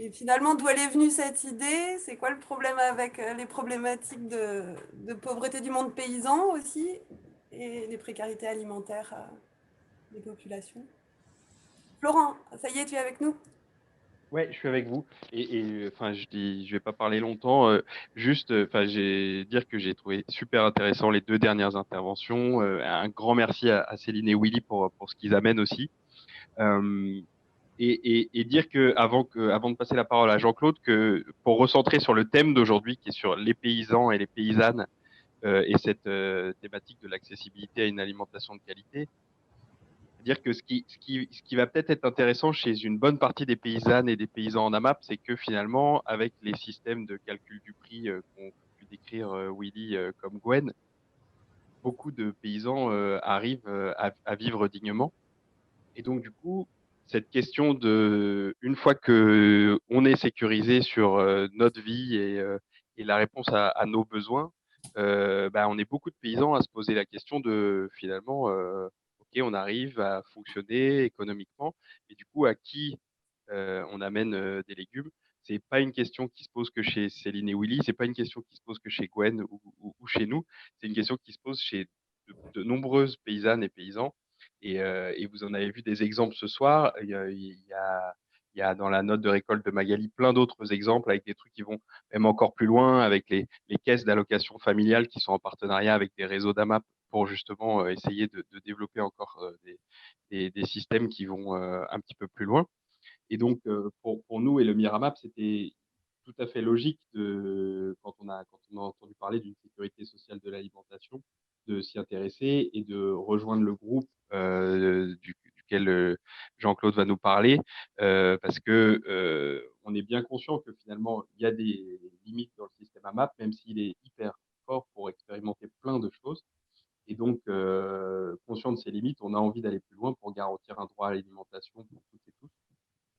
Et finalement, d'où elle est venue cette idée? C'est quoi le problème avec les problématiques de pauvreté du monde paysan aussi et les précarités alimentaires des populations? Florent, ça y est, tu es avec nous? Ouais, je suis avec vous. Enfin, je vais pas parler longtemps. Juste, enfin, dire que j'ai trouvé super intéressant les deux dernières interventions. Un grand merci à Céline et Willy pour ce qu'ils amènent aussi. Et dire que avant de passer la parole à Jean-Claude, que pour recentrer sur le thème d'aujourd'hui, qui est sur les paysans et les paysannes et cette thématique de l'accessibilité à une alimentation de qualité, dire que ce qui va peut-être être intéressant chez une bonne partie des paysannes et des paysans en AMAP, c'est que finalement, avec les systèmes de calcul du prix qu'ont pu décrire Willy comme Gwen, beaucoup de paysans arrivent à vivre dignement. Et donc, du coup, cette question de, une fois que on est sécurisé sur notre vie et la réponse à nos besoins, on est beaucoup de paysans à se poser la question de finalement, ok, on arrive à fonctionner économiquement, mais du coup, à qui on amène des légumes? C'est pas une question qui se pose que chez Céline et Willy, c'est pas une question qui se pose que chez Gwen ou chez nous, c'est une question qui se pose chez de nombreuses paysannes et paysans. Et vous en avez vu des exemples ce soir. Il y a dans la note de récolte de Magali plein d'autres exemples avec des trucs qui vont même encore plus loin, avec les caisses d'allocation familiale qui sont en partenariat avec des réseaux d'AMAP pour justement essayer de développer encore des systèmes qui vont un petit peu plus loin. Et donc, pour nous et le Miramap, c'était tout à fait logique quand on a entendu parler d'une sécurité sociale de l'alimentation, de s'y intéresser et de rejoindre le groupe duquel Jean-Claude va nous parler, parce que on est bien conscient que finalement, il y a des limites dans le système AMAP, même s'il est hyper fort pour expérimenter plein de choses. Et donc, conscient de ces limites, on a envie d'aller plus loin pour garantir un droit à l'alimentation pour toutes et tous.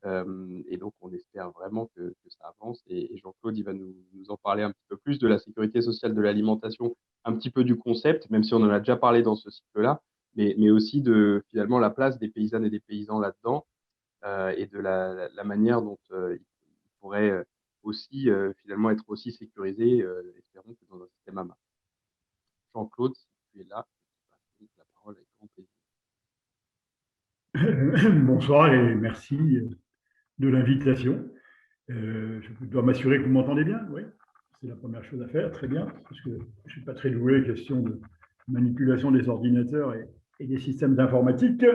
Et donc, on espère vraiment que ça avance. Et Jean-Claude, il va nous en parler un petit peu plus de la sécurité sociale de l'alimentation, un petit peu du concept, même si on en a déjà parlé dans ce cycle-là, mais aussi de finalement la place des paysannes et des paysans là-dedans, et de la manière dont ils pourraient aussi finalement être aussi sécurisés, espérons que dans un système AMA. Jean-Claude, si tu es là, je te passe la parole avec grand plaisir. Bonsoir et merci de l'invitation. Je dois m'assurer que vous m'entendez bien, oui. C'est la première chose à faire, très bien, parce que je ne suis pas très doué, question de manipulation des ordinateurs et des systèmes informatiques.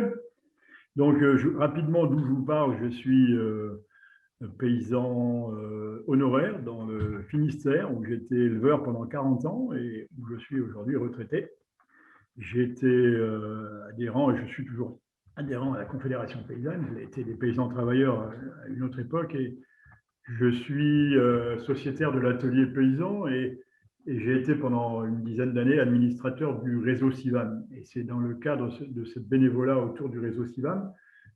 Donc, rapidement, d'où je vous parle, je suis paysan honoraire dans le Finistère, où j'étais éleveur pendant 40 ans et où je suis aujourd'hui retraité. J'étais adhérent, et je suis toujours adhérent à la Confédération paysanne. J'ai été des paysans travailleurs à une autre époque et je suis sociétaire de l'atelier paysan et j'ai été pendant une dizaine d'années administrateur du réseau CIVAM. Et c'est dans le cadre de ce bénévolat autour du réseau CIVAM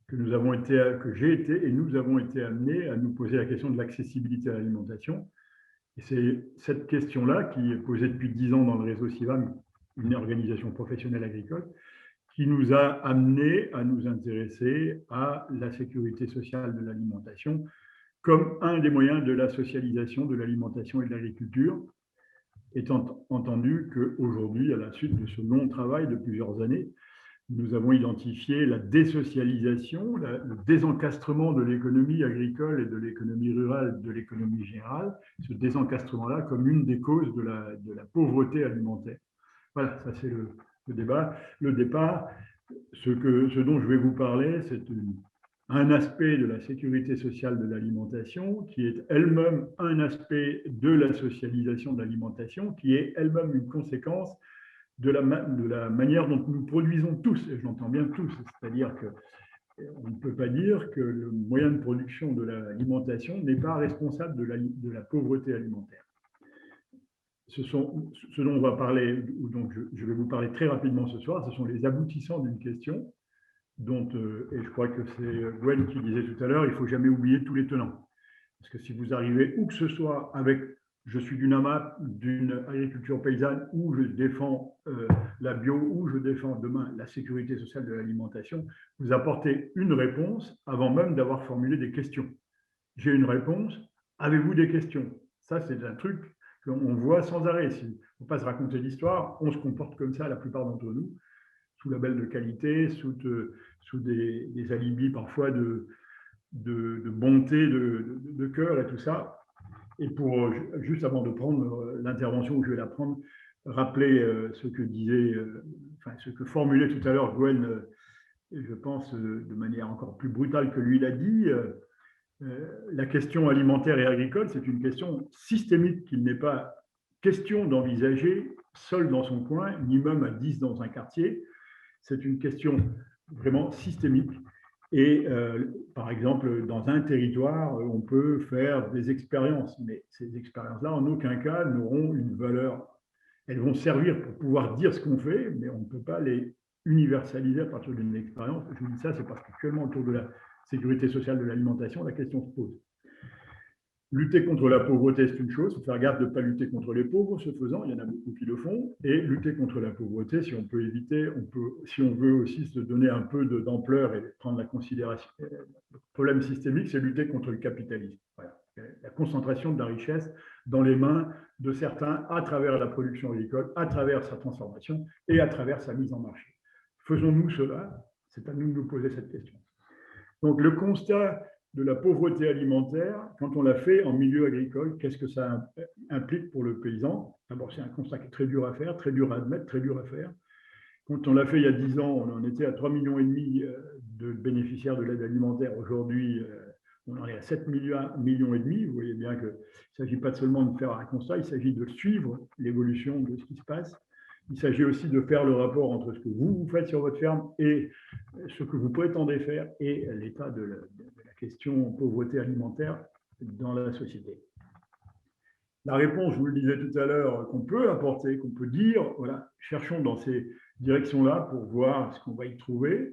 que j'ai été et nous avons été amenés à nous poser la question de l'accessibilité à l'alimentation. Et c'est cette question-là qui est posée depuis 10 ans dans le réseau CIVAM, une organisation professionnelle agricole, qui nous a amenés à nous intéresser à la sécurité sociale de l'alimentation comme un des moyens de la socialisation de l'alimentation et de l'agriculture, étant entendu qu'aujourd'hui, à la suite de ce long travail de plusieurs années, nous avons identifié la désocialisation, le désencastrement de l'économie agricole et de l'économie rurale, de l'économie générale, ce désencastrement-là comme une des causes de la pauvreté alimentaire. Voilà, ça c'est le débat. Le départ, ce dont je vais vous parler, c'est un aspect de la sécurité sociale de l'alimentation qui est elle-même un aspect de la socialisation de l'alimentation, qui est elle-même une conséquence de la manière dont nous produisons tous, et j'entends bien tous, c'est-à-dire qu'on ne peut pas dire que le moyen de production de l'alimentation n'est pas responsable de la pauvreté alimentaire. Ce dont on va parler, ou dont je vais vous parler très rapidement ce soir, ce sont les aboutissants d'une question dont, et je crois que c'est Gwen qui disait tout à l'heure, il ne faut jamais oublier tous les tenants. Parce que si vous arrivez où que ce soit avec je suis d'une AMAP, d'une agriculture paysanne, où je défends la bio, où je défends demain la sécurité sociale de l'alimentation, vous apportez une réponse avant même d'avoir formulé des questions. J'ai une réponse, avez-vous des questions? Ça, c'est un truc qu'on voit sans arrêt. Il ne faut pas se raconter l'histoire, on se comporte comme ça, la plupart d'entre nous, sous label de qualité, sous des alibis parfois de bonté, de cœur et tout ça. Et pour, juste avant de prendre l'intervention où je vais la prendre, rappeler ce que disait, ce que formulait tout à l'heure Gwen, je pense de manière encore plus brutale que lui l'a dit, la question alimentaire et agricole, c'est une question systémique qu'il n'est pas question d'envisager seul dans son coin, ni même à 10 dans un quartier. C'est une question vraiment systémique. Et par exemple, dans un territoire, on peut faire des expériences, mais ces expériences-là, en aucun cas, n'auront une valeur. Elles vont servir pour pouvoir dire ce qu'on fait, mais on ne peut pas les universaliser à partir d'une expérience. Je vous dis ça, c'est parce qu'actuellement, autour de la sécurité sociale de l'alimentation, la question se pose. Lutter contre la pauvreté, c'est une chose. Il faut faire gaffe de ne pas lutter contre les pauvres, ce faisant, il y en a beaucoup qui le font. Et lutter contre la pauvreté, si on peut éviter, si on veut aussi se donner un peu d'ampleur et prendre la considération. Le problème systémique, c'est lutter contre le capitalisme. Voilà. La concentration de la richesse dans les mains de certains à travers la production agricole, à travers sa transformation et à travers sa mise en marché. Faisons-nous cela? C'est à nous de nous poser cette question. Donc, le constat de la pauvreté alimentaire, quand on l'a fait en milieu agricole, qu'est-ce que ça implique pour le paysan? D'abord, c'est un constat qui est très dur à faire, très dur à admettre, très dur à faire. Quand on l'a fait il y a 10 ans, on en était à 3,5 millions de bénéficiaires de l'aide alimentaire. Aujourd'hui, on en est à 7,5 millions. Vous voyez bien qu'il ne s'agit pas seulement de faire un constat, il s'agit de suivre l'évolution de ce qui se passe. Il s'agit aussi de faire le rapport entre ce que vous faites sur votre ferme et ce que vous prétendez faire et l'état de la question pauvreté alimentaire dans la société. La réponse, je vous le disais tout à l'heure, qu'on peut apporter, qu'on peut dire, voilà, cherchons dans ces directions-là pour voir ce qu'on va y trouver.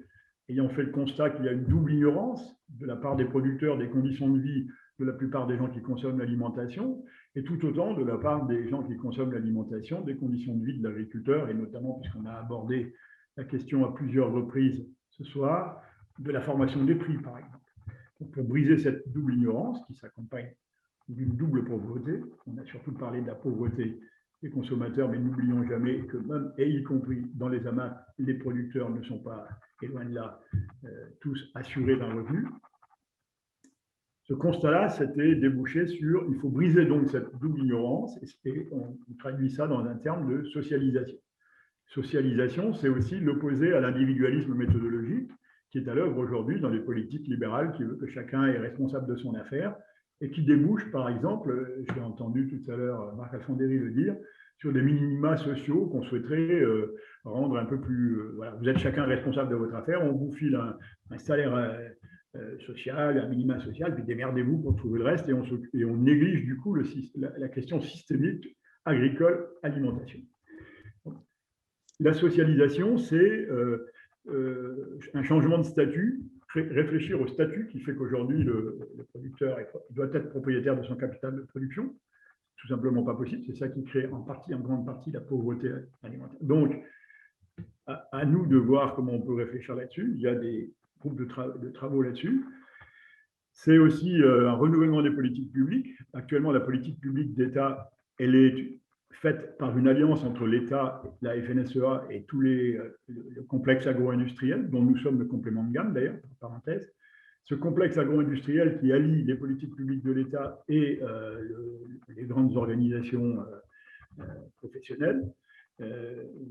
ayant fait le constat qu'il y a une double ignorance de la part des producteurs des conditions de vie de la plupart des gens qui consomment l'alimentation, et tout autant de la part des gens qui consomment l'alimentation, des conditions de vie de l'agriculteur, et notamment, puisqu'on a abordé la question à plusieurs reprises ce soir, de la formation des prix, par exemple. Donc, pour briser cette double ignorance qui s'accompagne d'une double pauvreté, on a surtout parlé de la pauvreté des consommateurs, mais n'oublions jamais que même, et y compris dans les AMAP, les producteurs ne sont pas, et loin de là, tous assurés d'un revenu. Ce constat-là, c'était débouché sur, il faut briser donc cette double ignorance, et on traduit ça dans un terme de socialisation. Socialisation, c'est aussi l'opposé à l'individualisme méthodologique qui est à l'œuvre aujourd'hui dans les politiques libérales qui veut que chacun est responsable de son affaire et qui débouche, par exemple, j'ai entendu tout à l'heure Marc Alfandéry le dire, sur des minima sociaux qu'on souhaiterait rendre un peu plus... voilà, vous êtes chacun responsable de votre affaire, on vous file un salaire social, un minima social, puis démerdez-vous pour trouver le reste, et on néglige du coup la question systémique agricole-alimentation. La socialisation, c'est un changement de statut, réfléchir au statut qui fait qu'aujourd'hui le producteur doit être propriétaire de son capital de production. Tout simplement pas possible, c'est ça qui crée en grande partie la pauvreté alimentaire. Donc, à nous de voir comment on peut réfléchir là-dessus. Il y a des groupes de travaux là-dessus. C'est aussi un renouvellement des politiques publiques. Actuellement, la politique publique d'État, elle est faite par une alliance entre l'État, la FNSEA et tous le complexe agro-industriel, dont nous sommes le complément de gamme d'ailleurs, par parenthèse. Ce complexe agro-industriel qui allie les politiques publiques de l'État et les grandes organisations professionnelles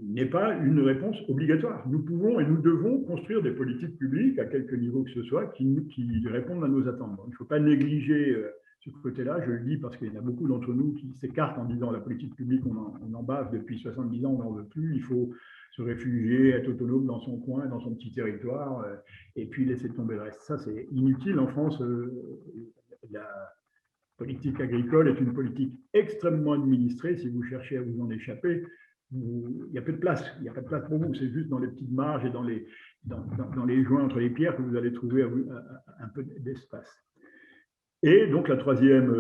n'est pas une réponse obligatoire. Nous pouvons et nous devons construire des politiques publiques à quelque niveau que ce soit qui répondent à nos attentes. Il ne faut pas négliger ce côté-là, je le dis parce qu'il y en a beaucoup d'entre nous qui s'écartent en disant la politique publique, on en bave depuis 70 ans, on n'en veut plus, il faut se réfugier, être autonome dans son coin, dans son petit territoire, et puis laisser tomber le reste. Ça, c'est inutile. En France, la politique agricole est une politique extrêmement administrée. Si vous cherchez à vous en échapper, il n'y a peu de place. Il n'y a pas de place pour vous. C'est juste dans les petites marges et dans les joints entre les pierres que vous allez trouver un peu d'espace. Et donc, la troisième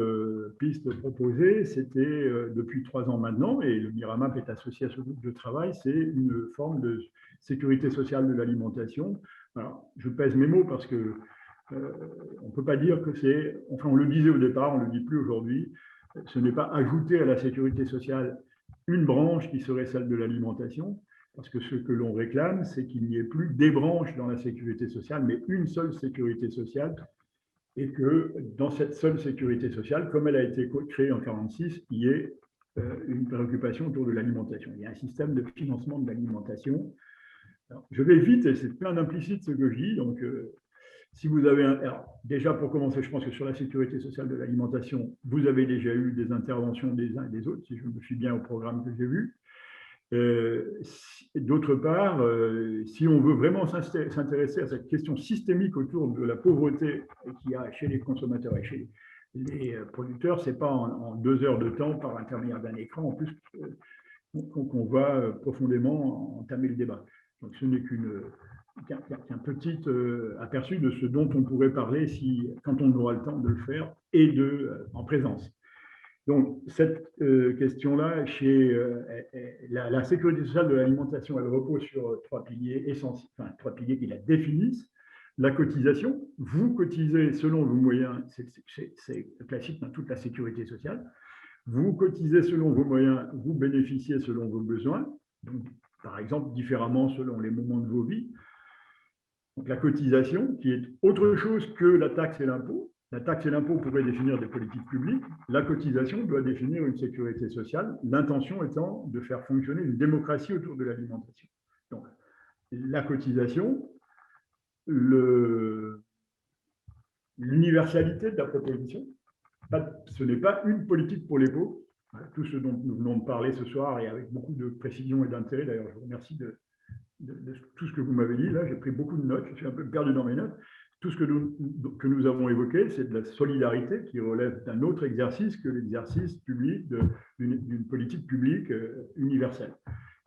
piste proposée, c'était depuis 3 ans maintenant, et le MIRAMAP est associé à ce groupe de travail, c'est une forme de sécurité sociale de l'alimentation. Alors, je pèse mes mots parce que on ne peut pas dire que c'est, enfin, on le disait au départ, on ne le dit plus aujourd'hui, ce n'est pas ajouter à la sécurité sociale une branche qui serait celle de l'alimentation, parce que ce que l'on réclame, c'est qu'il n'y ait plus des branches dans la sécurité sociale, mais une seule sécurité sociale, et que dans cette seule sécurité sociale, comme elle a été créée en 1946, il y ait une préoccupation autour de l'alimentation. Il y a un système de financement de l'alimentation. Je vais vite, et c'est plein d'implicites ce que je dis. Donc, si vous avez alors, déjà pour commencer, je pense que sur la sécurité sociale de l'alimentation, vous avez déjà eu des interventions des uns et des autres, si je me fie bien au programme que j'ai vu. D'autre part, si on veut vraiment s'intéresser à cette question systémique autour de la pauvreté qu'il y a chez les consommateurs et chez les producteurs, ce n'est pas en 2 heures de temps par l'intermédiaire d'un écran, en plus qu'on va profondément entamer le débat. Donc ce n'est qu'un petit aperçu de ce dont on pourrait parler quand on aura le temps de le faire et en présence. Donc, cette question-là, la sécurité sociale de l'alimentation, elle repose sur 3 piliers essentiels, enfin 3 piliers qui la définissent. La cotisation, vous cotisez selon vos moyens, c'est classique dans toute la sécurité sociale. Vous cotisez selon vos moyens, vous bénéficiez selon vos besoins, donc, par exemple, différemment selon les moments de vos vies. Donc, la cotisation, qui est autre chose que la taxe et l'impôt. La taxe et l'impôt pourraient définir des politiques publiques. La cotisation doit définir une sécurité sociale, l'intention étant de faire fonctionner une démocratie autour de l'alimentation. Donc, la cotisation, l'universalité de la proposition, ce n'est pas une politique pour les pauvres. Tout ce dont nous venons de parler ce soir, et avec beaucoup de précision et d'intérêt, d'ailleurs, je vous remercie de tout ce que vous m'avez dit. Là, j'ai pris beaucoup de notes, je suis un peu perdu dans mes notes. Tout ce que nous avons évoqué, c'est de la solidarité qui relève d'un autre exercice que l'exercice public d'une politique publique universelle.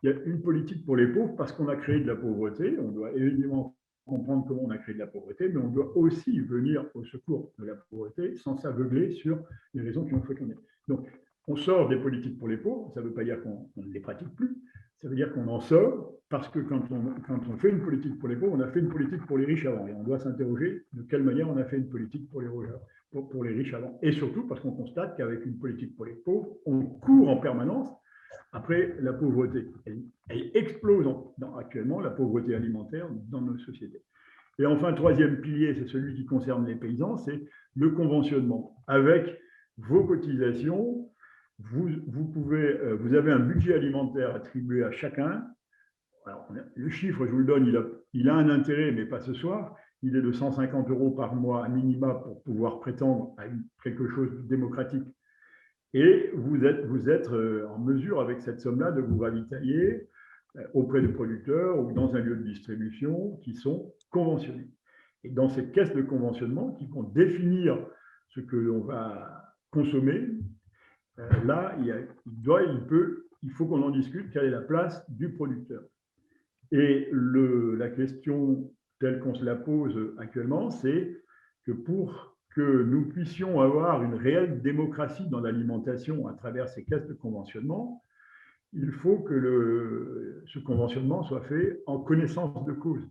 Il y a une politique pour les pauvres parce qu'on a créé de la pauvreté. On doit évidemment comprendre comment on a créé de la pauvreté, mais on doit aussi venir au secours de la pauvreté sans s'aveugler sur les raisons qui ont fait qu'on est. Donc, on sort des politiques pour les pauvres, ça ne veut pas dire qu'on ne les pratique plus, ça veut dire qu'on en sort parce que quand on fait une politique pour les pauvres, on a fait une politique pour les riches avant. Et on doit s'interroger de quelle manière on a fait une politique pour les riches avant. Et surtout parce qu'on constate qu'avec une politique pour les pauvres, on court en permanence après la pauvreté. Elle explose actuellement, la pauvreté alimentaire dans nos sociétés. Et enfin, troisième pilier, c'est celui qui concerne les paysans, c'est le conventionnement. Avec vos cotisations, vous avez un budget alimentaire attribué à chacun. Alors, le chiffre, je vous le donne, il a un intérêt, mais pas ce soir. Il est de 150 € par mois à minima pour pouvoir prétendre à quelque chose de démocratique. Et vous êtes en mesure, avec cette somme-là, de vous ravitailler auprès de producteurs ou dans un lieu de distribution qui sont conventionnés. Et dans ces caisses de conventionnement qui vont définir ce que l'on va consommer, là, il faut qu'on en discute, quelle est la place du producteur. Et la question telle qu'on se la pose actuellement, c'est que pour que nous puissions avoir une réelle démocratie dans l'alimentation à travers ces caisses de conventionnement, il faut que ce conventionnement soit fait en connaissance de cause.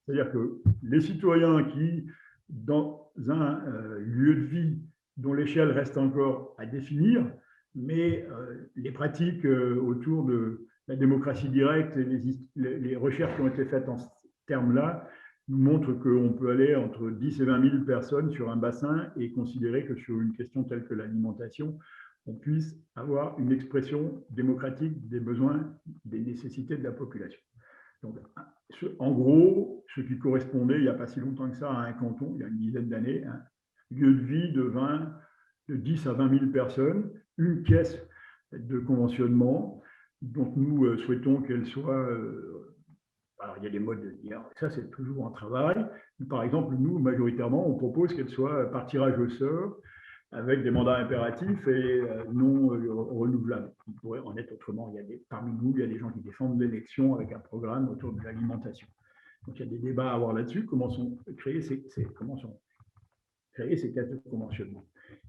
C'est-à-dire que les citoyens qui, dans un lieu de vie dont l'échelle reste encore à définir, mais les pratiques autour de la démocratie directe et les recherches qui ont été faites en ce terme-là nous montrent qu'on peut aller entre 10 et 20 000 personnes sur un bassin et considérer que sur une question telle que l'alimentation, on puisse avoir une expression démocratique des besoins, des nécessités de la population. Donc, en gros, ce qui correspondait, il n'y a pas si longtemps que ça, à un canton, il y a une dizaine d'années, un lieu de vie de 10 à 20 000 personnes, une caisse de conventionnement dont nous souhaitons qu'elle soit... alors, il y a des modes de dire, ça c'est toujours un travail. Par exemple, nous, majoritairement, on propose qu'elle soit par tirage au sort, avec des mandats impératifs et non renouvelables. Il pourrait en être autrement. Parmi nous, il y a des gens qui défendent l'élection avec un programme autour de l'alimentation. Donc, il y a des débats à avoir là-dessus. Comment sont créées ces caisses de conventionnement.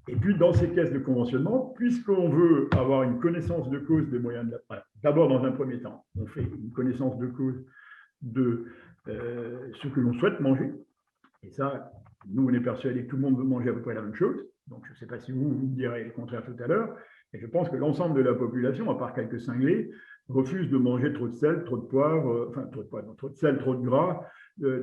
Et puis, dans ces caisses de conventionnement, puisqu'on veut avoir une connaissance de cause des moyens de d'abord, dans un premier temps, on fait une connaissance de cause de ce que l'on souhaite manger. Et ça, nous, on est persuadés que tout le monde veut manger à peu près la même chose. Donc, je ne sais pas si vous me direz le contraire tout à l'heure. Et je pense que l'ensemble de la population, à part quelques cinglés, refuse de manger trop de sel, trop de poivre, trop de sel, trop de gras,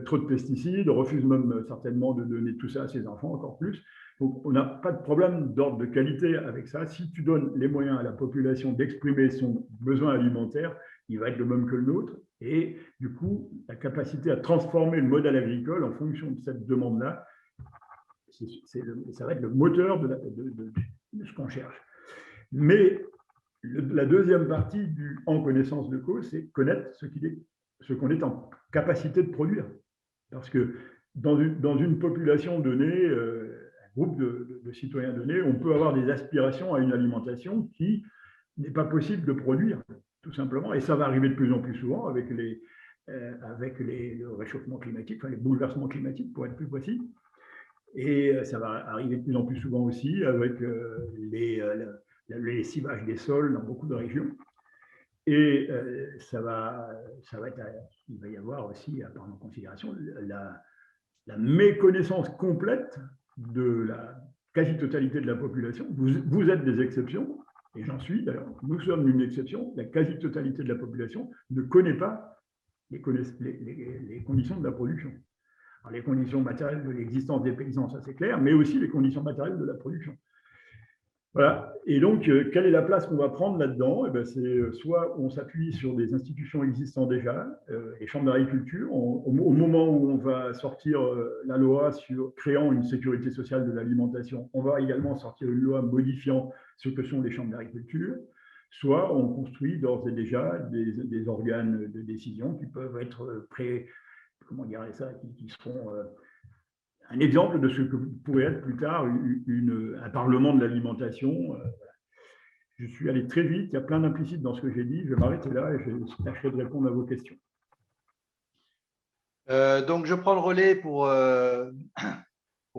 trop de pesticides, refuse même certainement de donner tout ça à ses enfants, encore plus. Donc, on n'a pas de problème d'ordre de qualité avec ça. Si tu donnes les moyens à la population d'exprimer son besoin alimentaire, il va être le même que le nôtre. Et du coup, la capacité à transformer le modèle agricole en fonction de cette demande-là, ça va être le moteur de ce qu'on cherche. Mais la deuxième partie du en connaissance de cause, c'est connaître ce qu'on est en capacité de produire. Parce que dans une population donnée, un groupe de citoyens donné, on peut avoir des aspirations à une alimentation qui n'est pas possible de produire, tout simplement. Et ça va arriver de plus en plus souvent avec le réchauffement climatique, enfin les bouleversements climatiques, pour être plus précis. Et ça va arriver de plus en plus souvent aussi avec les lessivages des sols dans beaucoup de régions. Et il va y avoir aussi, à prendre en considération, la méconnaissance complète de la quasi-totalité de la population. Vous êtes des exceptions, et j'en suis d'ailleurs, nous sommes une exception. La quasi-totalité de la population ne connaît pas les conditions de la production. Alors, les conditions matérielles de l'existence des paysans, ça c'est clair, mais aussi les conditions matérielles de la production. Voilà. Et donc, quelle est la place qu'on va prendre là-dedans? C'est soit on s'appuie sur des institutions existantes déjà, les chambres d'agriculture, au moment où on va sortir la loi sur créant une sécurité sociale de l'alimentation, on va également sortir une loi modifiant ce que sont les chambres d'agriculture, soit on construit d'ores et déjà des organes de décision qui peuvent être qui seront un exemple de ce que pourrait être plus tard un parlement de l'alimentation. Je suis allé très vite, il y a plein d'implicites dans ce que j'ai dit, je vais m'arrêter là et je tâcherai de répondre à vos questions. Donc, je prends le relais pour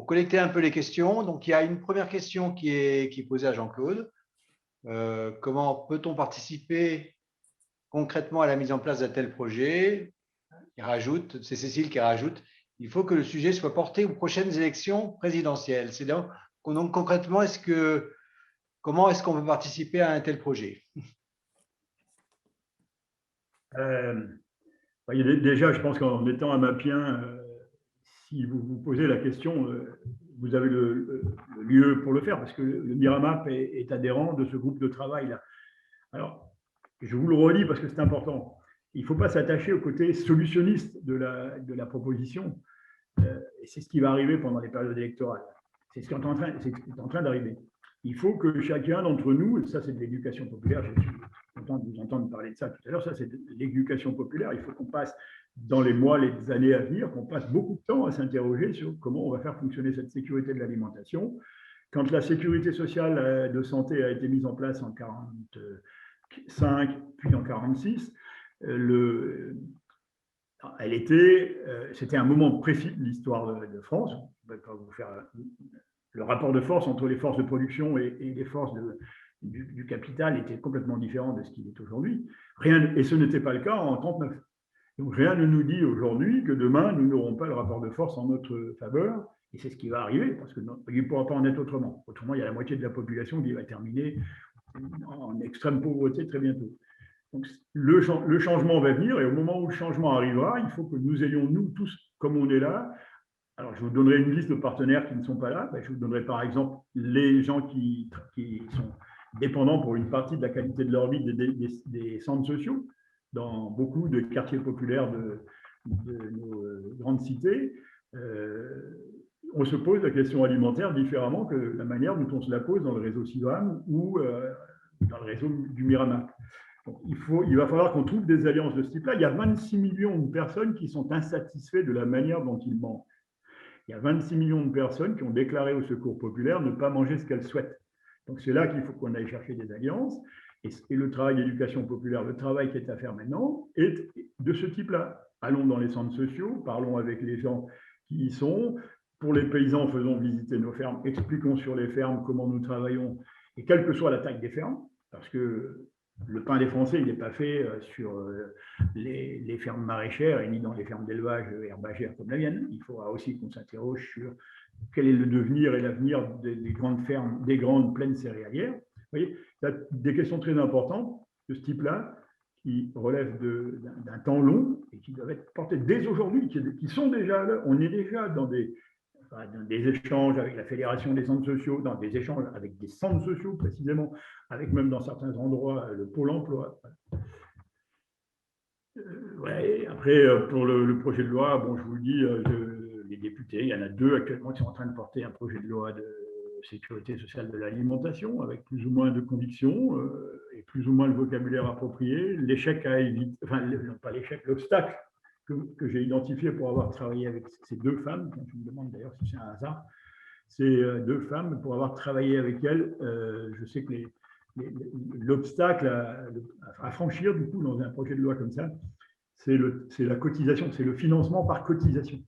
collecter un peu les questions. Donc, il y a une première question qui est posée à Jean-Claude. Comment peut-on participer concrètement à la mise en place d'un tel projet? C'est Cécile qui rajoute, il faut que le sujet soit porté aux prochaines élections présidentielles. C'est donc concrètement, comment est-ce qu'on peut participer à un tel projet? Déjà, je pense qu'en étant amapien, si vous vous posez la question, vous avez le lieu pour le faire, parce que le Miramap est adhérent de ce groupe de travail-là. Alors, je vous le redis parce que c'est important. Il ne faut pas s'attacher au côté solutionniste de la proposition. Et c'est ce qui va arriver pendant les périodes électorales. C'est ce qui est en train d'arriver. Il faut que chacun d'entre nous, et ça c'est de l'éducation populaire, je suis content de vous entendre parler de ça tout à l'heure, ça c'est de l'éducation populaire, il faut qu'on passe dans les mois, les années à venir, qu'on passe beaucoup de temps à s'interroger sur comment on va faire fonctionner cette sécurité de l'alimentation. Quand la sécurité sociale de santé a été mise en place en 1945, puis en 1946, c'était un moment précis de l'histoire de France. Je ne vais pas vous faire le rapport de force entre les forces de production et les forces du capital était complètement différent de ce qu'il est aujourd'hui. Et ce n'était pas le cas en 1939. Donc rien ne nous dit aujourd'hui que demain, nous n'aurons pas le rapport de force en notre faveur. Et c'est ce qui va arriver, parce qu'il ne pourra pas en être autrement. Autrement, il y a la moitié de la population qui va terminer en extrême pauvreté très bientôt. Donc, le changement va venir, et au moment où le changement arrivera, il faut que nous ayons, nous tous, comme on est là. Alors, je vous donnerai une liste de partenaires qui ne sont pas là. Je vous donnerai par exemple les gens qui sont dépendants pour une partie de la qualité de leur vie des centres sociaux dans beaucoup de quartiers populaires de nos grandes cités. On se pose la question alimentaire différemment que la manière dont on se la pose dans le réseau CIVAM ou dans le réseau du Miramap. Donc, il va falloir qu'on trouve des alliances de ce type-là. Il y a 26 millions de personnes qui sont insatisfaites de la manière dont ils mangent. Il y a 26 millions de personnes qui ont déclaré au Secours populaire ne pas manger ce qu'elles souhaitent. Donc, c'est là qu'il faut qu'on aille chercher des alliances. Et le travail d'éducation populaire, le travail qui est à faire maintenant, est de ce type-là. Allons dans les centres sociaux, parlons avec les gens qui y sont. Pour les paysans, faisons visiter nos fermes, expliquons sur les fermes comment nous travaillons, et quelle que soit la taille des fermes, parce que le pain des Français, il n'est pas fait sur les fermes maraîchères et ni dans les fermes d'élevage herbagères comme la mienne. Il faudra aussi qu'on s'interroge sur quel est le devenir et l'avenir des grandes fermes, des grandes plaines céréalières. Vous voyez, il y a des questions très importantes de ce type-là qui relèvent d'un temps long et qui doivent être portées dès aujourd'hui, qui sont déjà là. On est déjà dans des échanges avec la Fédération des centres sociaux, dans des échanges avec des centres sociaux précisément, avec même dans certains endroits le Pôle emploi. Ouais, après, pour le projet de loi, bon, je vous le dis, les députés, il y en a 2 actuellement qui sont en train de porter un projet de loi de sécurité sociale de l'alimentation, avec plus ou moins de convictions et plus ou moins le vocabulaire approprié. L'échec à éviter, enfin, non pas l'échec, l'obstacle que j'ai identifié pour avoir travaillé avec ces 2 femmes, quand je me demande d'ailleurs si c'est un hasard, ces 2 femmes, pour avoir travaillé avec elles, je sais que l'obstacle à franchir du coup dans un projet de loi comme ça, c'est la cotisation, c'est le financement par cotisation.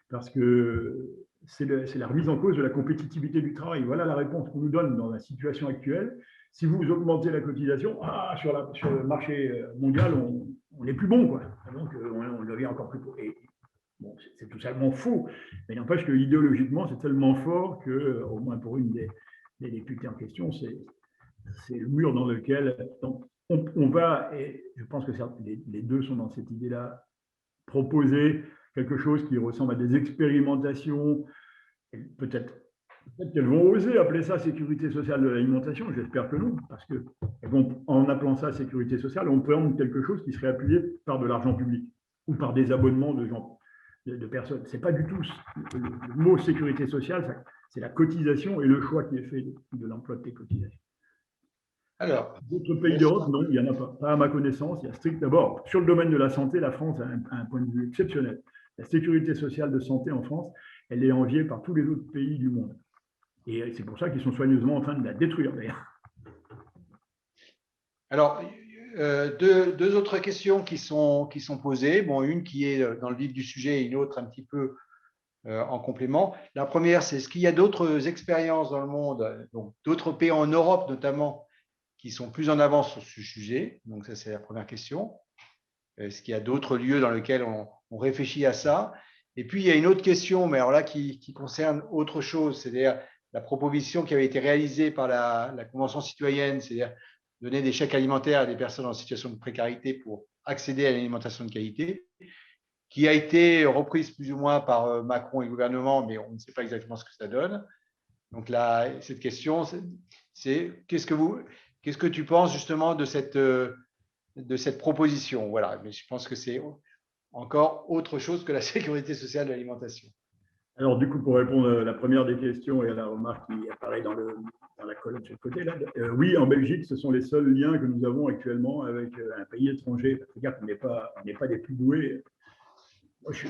Parce que c'est la remise en cause de la compétitivité du travail. Voilà la réponse qu'on nous donne dans la situation actuelle. Si vous augmentez la cotisation, sur le marché mondial, on n'est plus bon, quoi. Donc, on devient encore plus pauvre. Et bon, c'est tout simplement faux. Mais n'empêche que idéologiquement, c'est tellement fort que, au moins pour une des députés en question, c'est le mur dans lequel donc, on va, et je pense que les 2 sont dans cette idée-là, proposer quelque chose qui ressemble à des expérimentations. Peut-être qu'elles vont oser appeler ça sécurité sociale de l'alimentation, j'espère que non, parce qu'en appelant ça sécurité sociale, on prend quelque chose qui serait appuyé par de l'argent public ou par des abonnements de personnes. Ce n'est pas du tout le mot sécurité sociale, c'est la cotisation et le choix qui est fait de l'emploi de tes cotisations. Alors, d'autres pays d'Europe, non, il n'y en a pas. Pas à ma connaissance. Il y a d'abord, sur le domaine de la santé, la France a un point de vue exceptionnel. La sécurité sociale de santé en France, elle est enviée par tous les autres pays du monde. Et c'est pour ça qu'ils sont soigneusement en train de la détruire, d'ailleurs. Alors, deux autres questions qui sont posées. Bon, une qui est dans le vif du sujet et une autre un petit peu en complément. La première, c'est est-ce qu'il y a d'autres expériences dans le monde, donc d'autres pays en Europe notamment, qui sont plus en avance sur ce sujet? Donc ça, c'est la première question. Est-ce qu'il y a d'autres lieux dans lesquels on réfléchit à ça? Et puis, il y a une autre question, mais alors là, qui concerne autre chose, c'est-à-dire la proposition qui avait été réalisée par la Convention citoyenne, c'est-à-dire donner des chèques alimentaires à des personnes en situation de précarité pour accéder à l'alimentation de qualité, qui a été reprise plus ou moins par Macron et le gouvernement, mais on ne sait pas exactement ce que ça donne. Donc là, cette question, c'est qu'est-ce que tu penses justement de cette proposition? Voilà, mais je pense que c'est encore autre chose que la sécurité sociale de l'alimentation. Alors, du coup, pour répondre à la première des questions et à la remarque qui apparaît dans la colonne sur le côté, là, oui, en Belgique, ce sont les seuls liens que nous avons actuellement avec un pays étranger. Il faut dire qu'on n'est pas des plus doués. Moi, je suis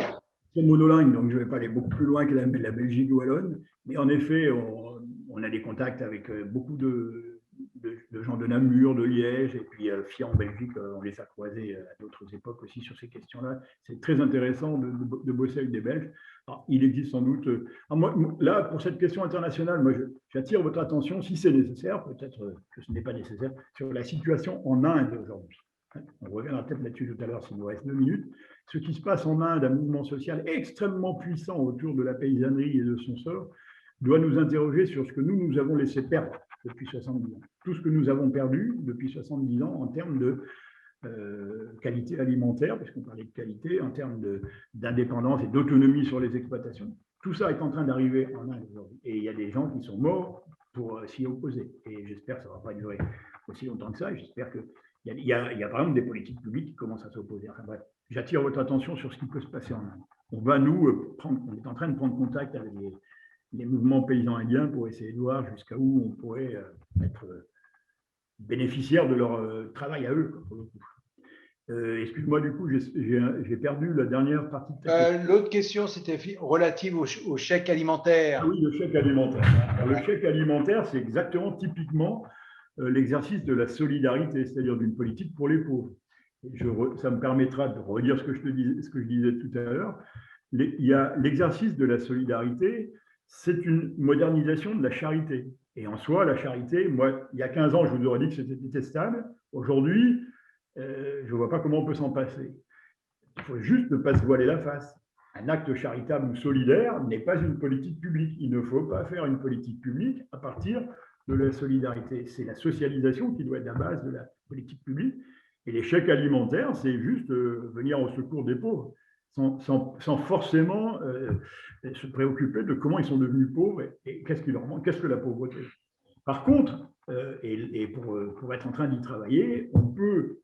monolingue, donc je ne vais pas aller beaucoup plus loin que la Belgique wallonne. Mais en effet, on a des contacts avec beaucoup de gens de Namur, de Liège, et puis FIA en Belgique, on les a croisés à d'autres époques aussi sur ces questions-là. C'est très intéressant de bosser avec des Belges. Alors, il existe sans doute… là, pour cette question internationale, moi, j'attire votre attention, si c'est nécessaire, peut-être que ce n'est pas nécessaire, sur la situation en Inde aujourd'hui. On reviendra peut-être là-dessus tout à l'heure s'il nous reste 2 minutes. Ce qui se passe en Inde, un mouvement social extrêmement puissant autour de la paysannerie et de son sort, doit nous interroger sur ce que nous avons laissé perdre depuis 70 ans. Tout ce que nous avons perdu depuis 70 ans en termes de qualité alimentaire, puisqu'on parlait de qualité, en termes d'indépendance et d'autonomie sur les exploitations. Tout ça est en train d'arriver en Inde aujourd'hui. Et il y a des gens qui sont morts pour s'y opposer. Et j'espère que ça ne va pas durer aussi longtemps que ça. J'espère qu'il y a vraiment des politiques publiques qui commencent à s'opposer. Enfin bref, j'attire votre attention sur ce qui peut se passer en Inde. On est en train de prendre contact avec les mouvements paysans indiens pour essayer de voir jusqu'à où on pourrait être bénéficiaire de leur travail à eux, pour le coup. Excuse-moi, du coup, j'ai perdu la dernière partie de ta question. L'autre question, c'était relative au chèque alimentaire. Ah oui, le chèque alimentaire. Alors, le chèque alimentaire, c'est exactement, typiquement, l'exercice de la solidarité, c'est-à-dire d'une politique pour les pauvres. Et ça me permettra de redire ce que je disais tout à l'heure. Il y a l'exercice de la solidarité, c'est une modernisation de la charité. Et en soi, la charité, moi, il y a 15 ans, je vous aurais dit que c'était détestable. Aujourd'hui, je ne vois pas comment on peut s'en passer. Il faut juste ne pas se voiler la face. Un acte charitable ou solidaire n'est pas une politique publique. Il ne faut pas faire une politique publique à partir de la solidarité. C'est la socialisation qui doit être la base de la politique publique. Et les chèques alimentaires, c'est juste venir au secours des pauvres, sans forcément se préoccuper de comment ils sont devenus pauvres et qu'est-ce qui leur manque, qu'est-ce que la pauvreté. Par contre, et pour être en train d'y travailler, on peut…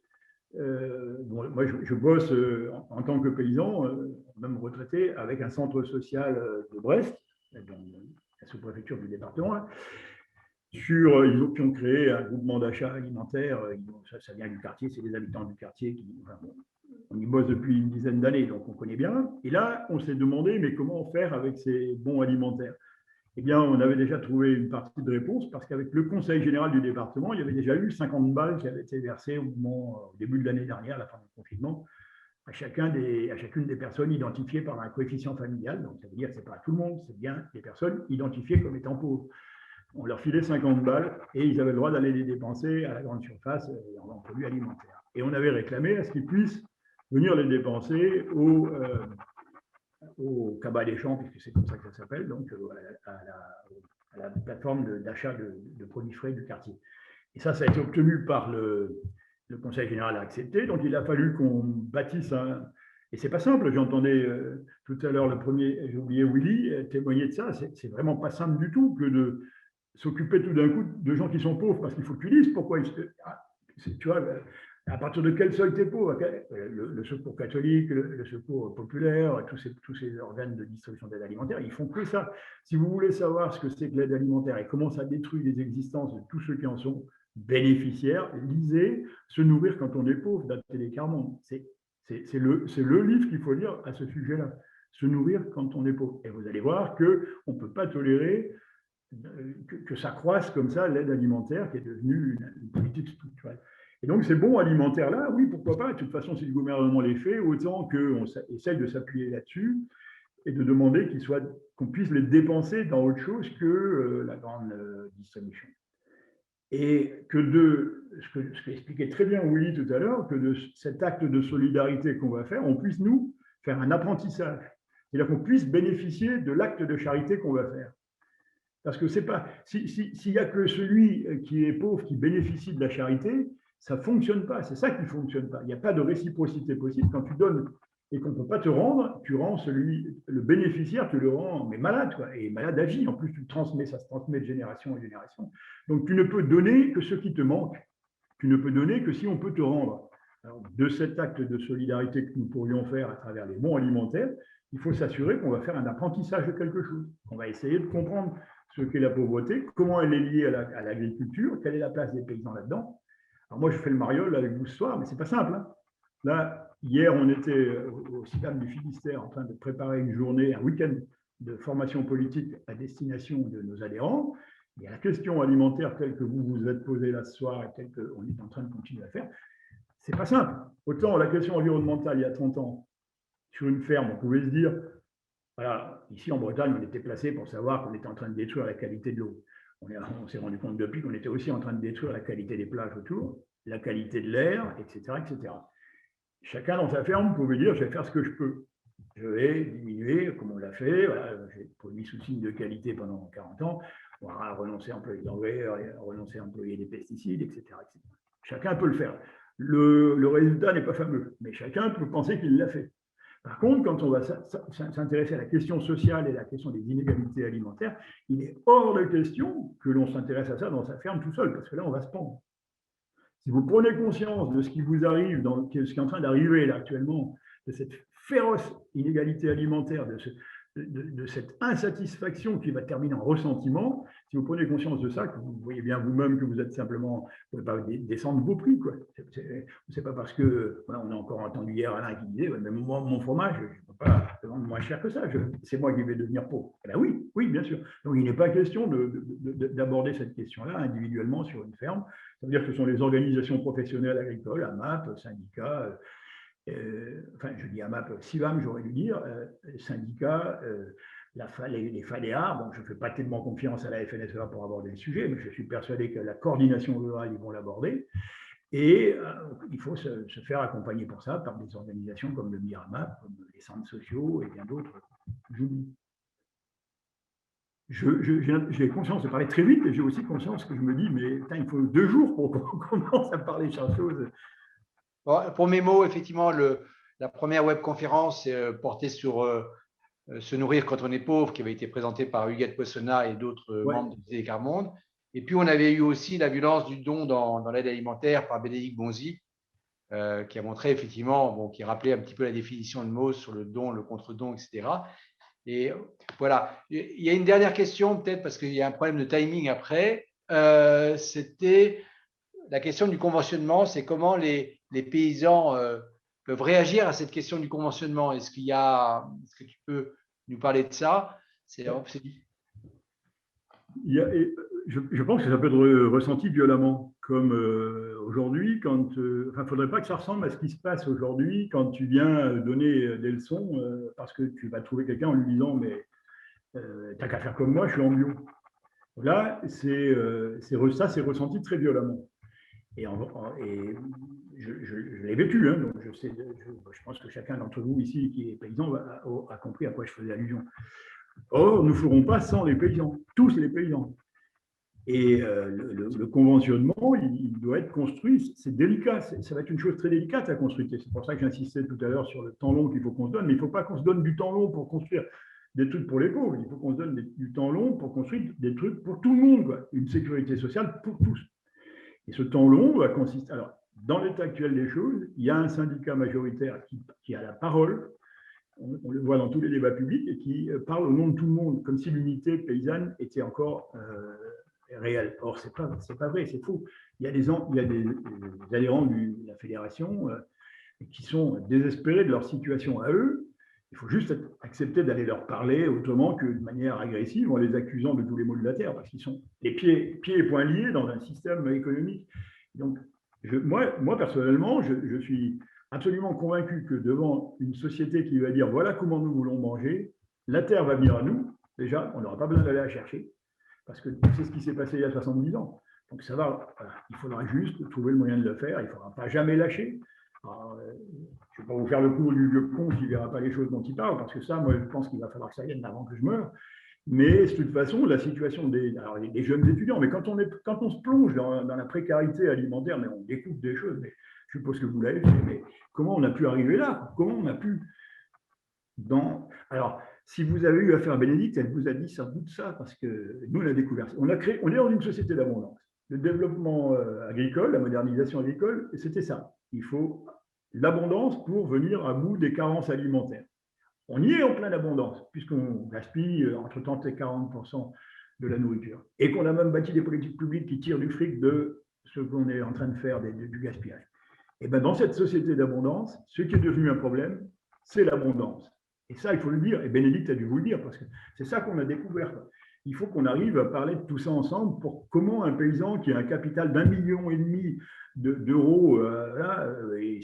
moi, je bosse en tant que paysan, même retraité, avec un centre social de Brest, dans la sous-préfecture du département. Ils ont créé un groupement d'achat alimentaire. Ça vient du quartier, c'est les habitants du quartier qui… on y bosse depuis une dizaine d'années, donc on connaît bien. Et là, on s'est demandé, mais comment faire avec ces bons alimentaires? Eh bien, on avait déjà trouvé une partie de réponse, parce qu'avec le Conseil général du département, il y avait déjà eu 50 balles qui avaient été versées au début de l'année dernière, à la fin du confinement, à chacune des personnes identifiées par un coefficient familial. Donc, ça veut dire que ce n'est pas tout le monde, c'est bien des personnes identifiées comme étant pauvres. On leur filait 50 balles et ils avaient le droit d'aller les dépenser à la grande surface en produits alimentaires. Et on avait réclamé à ce qu'ils puissent venir les dépenser au cabas des champs, puisque c'est comme ça que ça s'appelle, donc à la plateforme d'achat de produits frais du quartier. Et ça a été obtenu par le Conseil général a accepté, donc il a fallu qu'on bâtisse un… Et c'est pas simple, j'entendais tout à l'heure j'ai oublié Willy, témoigner de ça, c'est vraiment pas simple du tout que de s'occuper tout d'un coup de gens qui sont pauvres, parce qu'il faut que tu dises pourquoi tu vois, à partir de quel seuil tu es pauvre? Le secours catholique, le secours populaire, tous ces organes de distribution d'aide alimentaire, ils font que ça. Si vous voulez savoir ce que c'est que l'aide alimentaire et comment ça détruit les existences de tous ceux qui en sont bénéficiaires, lisez Se nourrir quand on est pauvre d'Athénée Carmon. C'est le livre qu'il faut lire à ce sujet-là. Se nourrir quand on est pauvre. Et vous allez voir qu'on ne peut pas tolérer que ça croisse comme ça l'aide alimentaire qui est devenue une politique structurelle. Et donc, ces bons alimentaires-là, oui, pourquoi pas. De toute façon, si le gouvernement les fait, autant qu'on essaye de s'appuyer là-dessus et de demander qu'on puisse les dépenser dans autre chose que la grande distribution. Et ce qu'expliquait très bien Willy tout à l'heure, que de cet acte de solidarité qu'on va faire, on puisse, nous, faire un apprentissage. C'est-à-dire qu'on puisse bénéficier de l'acte de charité qu'on va faire. Parce que c'est pas, s'il n'y a que celui qui est pauvre qui bénéficie de la charité, ça ne fonctionne pas. C'est ça qui ne fonctionne pas. Il n'y a pas de réciprocité possible. Quand tu donnes et qu'on ne peut pas te rendre, tu rends le bénéficiaire, tu le rends mais malade, quoi, et malade à vie. En plus, tu le transmets, ça se transmet de génération en génération. Donc, tu ne peux donner que ce qui te manque. Tu ne peux donner que si on peut te rendre. Alors, de cet acte de solidarité que nous pourrions faire à travers les bons alimentaires, il faut s'assurer qu'on va faire un apprentissage de quelque chose. On va essayer de comprendre ce qu'est la pauvreté, comment elle est liée à l'agriculture, quelle est la place des paysans là-dedans. Alors moi, je fais le mariole avec vous ce soir, mais ce n'est pas simple. Hein. Là, hier, on était au CIDAM du Finistère en train de préparer une journée, un week-end de formation politique à destination de nos adhérents. Et la question alimentaire telle que vous vous êtes posée là ce soir et telle qu'on est en train de continuer à faire, ce n'est pas simple. Autant la question environnementale, il y a 30 ans, sur une ferme, on pouvait se dire, voilà, ici en Bretagne, on était placé pour savoir qu'on était en train de détruire la qualité de l'eau. On s'est rendu compte depuis qu'on était aussi en train de détruire la qualité des plages autour, la qualité de l'air, etc., etc. Chacun dans sa ferme pouvait dire, je vais faire ce que je peux. Je vais diminuer, comme on l'a fait, voilà, j'ai produit sous signe de qualité pendant 40 ans, on va renoncer à employer l'engrais, renoncer à employer des pesticides, etc., etc. Chacun peut le faire. Le résultat n'est pas fameux, mais chacun peut penser qu'il l'a fait. Par contre, quand on va s'intéresser à la question sociale et à la question des inégalités alimentaires, il est hors de question que l'on s'intéresse à ça dans sa ferme tout seul, parce que là, on va se pendre. Si vous prenez conscience de ce qui vous arrive, ce qui est en train d'arriver là actuellement, de cette féroce inégalité alimentaire, de cette insatisfaction qui va terminer en ressentiment, si vous prenez conscience de ça, que vous voyez bien vous-même que vous êtes simplement, vous ne pouvez pas descendre vos prix, quoi. C'est pas parce que, voilà, on a encore entendu hier Alain qui disait, mais moi, mon fromage, je ne peux pas vendre moins cher que ça, c'est moi qui vais devenir pauvre. Eh bien oui, oui, bien sûr. Donc il n'est pas question d'aborder cette question-là individuellement sur une ferme. Ça veut dire que ce sont les organisations professionnelles agricoles, AMAP, syndicats, enfin, je dis AMAP, CIVAM, j'aurais dû dire, syndicats, les FADEA. Bon, je ne fais pas tellement confiance à la FNSEA pour aborder le sujet, mais je suis persuadé que la coordination rurale, ils vont l'aborder. Et il faut se faire accompagner pour ça par des organisations comme le MIRAMAP, comme les centres sociaux et bien d'autres. J'oublie. J'ai conscience de parler très vite et j'ai aussi conscience que je me dis, mais putain, il faut 2 jours pour qu'on commence à parler de chaque chose. Bon, pour mes mots, effectivement, la première webconférence portait sur se nourrir quand on est pauvre, qui avait été présentée par Huguette Poissonnat et d'autres membres de Écart Monde. Et puis, on avait eu aussi la violence du don dans l'aide alimentaire par Bénédicte Bonzi, qui a montré effectivement, bon, qui rappelait un petit peu la définition de Mauss sur le don, le contre-don, etc. Et voilà. Il y a une dernière question, peut-être, parce qu'il y a un problème de timing après. C'était la question du conventionnement. C'est comment les paysans peuvent réagir à cette question du conventionnement. Est-ce que tu peux nous parler de ça? Je pense que ça peut être ressenti violemment, comme aujourd'hui, quand. Enfin, il ne faudrait pas que ça ressemble à ce qui se passe aujourd'hui quand tu viens donner des leçons parce que tu vas trouver quelqu'un en lui disant mais t'as qu'à faire comme moi, je suis en bio. Là, ça, c'est ressenti très violemment. Et je l'ai vécu, hein, donc je pense que chacun d'entre vous ici qui est paysan a compris à quoi je faisais allusion. Or, nous ne ferons pas sans les paysans, tous les paysans. Et le conventionnement, il doit être construit. C'est délicat, ça va être une chose très délicate à construire. C'est pour ça que j'insistais tout à l'heure sur le temps long qu'il faut qu'on se donne. Mais il ne faut pas qu'on se donne du temps long pour construire des trucs pour les pauvres. Il faut qu'on se donne du temps long pour construire des trucs pour tout le monde, quoi. Une sécurité sociale pour tous. Et ce temps long va consister. Alors, dans l'état actuel des choses, il y a un syndicat majoritaire qui a la parole. On le voit dans tous les débats publics et qui parle au nom de tout le monde, comme si l'unité paysanne était encore réelle. Or, c'est pas vrai, c'est faux. Il y a des adhérents de la fédération qui sont désespérés de leur situation à eux. Il faut juste accepter d'aller leur parler autrement que de manière agressive en les accusant de tous les maux de la terre, parce qu'ils sont les pieds et poings liés dans un système économique. Donc, Moi, personnellement, je suis absolument convaincu que devant une société qui va dire voilà comment nous voulons manger, la terre va venir à nous. Déjà, on n'aura pas besoin d'aller la chercher, parce que c'est ce qui s'est passé il y a 70 ans. Donc ça va, voilà. Il faudra juste trouver le moyen de le faire, il ne faudra pas jamais lâcher. Alors, je ne vais pas vous faire le cours du vieux con qui ne verra pas les choses dont il parle, parce que ça, moi, je pense qu'il va falloir que ça vienne avant que je meure. Mais de toute façon, la situation des jeunes étudiants, mais quand on se plonge dans la précarité alimentaire, mais on découvre des choses, mais je suppose que vous l'avez fait, mais comment on a pu arriver là? Comment on a pu Alors, si vous avez eu affaire à Bénédicte, elle vous a dit sans doute ça, parce que nous, on a découvert ça. On est dans une société d'abondance. Le développement agricole, la modernisation agricole, c'était ça. Il faut l'abondance pour venir à bout des carences alimentaires. On y est en pleine abondance, puisqu'on gaspille entre 30 et 40% de la nourriture. Et qu'on a même bâti des politiques publiques qui tirent du fric de ce qu'on est en train de faire du gaspillage. Et bien dans cette société d'abondance, ce qui est devenu un problème, c'est l'abondance. Et ça, il faut le dire, et Bénédicte a dû vous le dire, parce que c'est ça qu'on a découvert. Il faut qu'on arrive à parler de tout ça ensemble pour comment un paysan qui a un capital d'1,5 million d'euros, et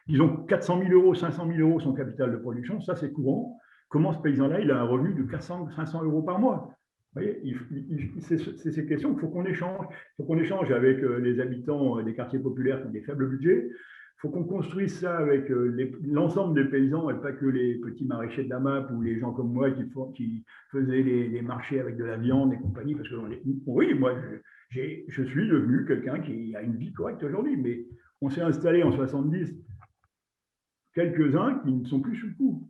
disons 400 000 euros, 500 000 euros son capital de production, ça c'est courant. Comment ce paysan-là, il a un revenu de 400, 500 euros par mois? Vous voyez, c'est ces questions qu'il faut qu'on échange. Il faut qu'on échange avec les habitants des quartiers populaires qui ont des faibles budgets. Il faut qu'on construise ça avec l'ensemble des paysans et pas que les petits maraîchers de la MAP ou les gens comme moi qui faisaient les marchés avec de la viande et compagnie. Parce que oui, moi, je suis devenu quelqu'un qui a une vie correcte aujourd'hui, mais on s'est installé en 70 quelques-uns qui ne sont plus sous le coup.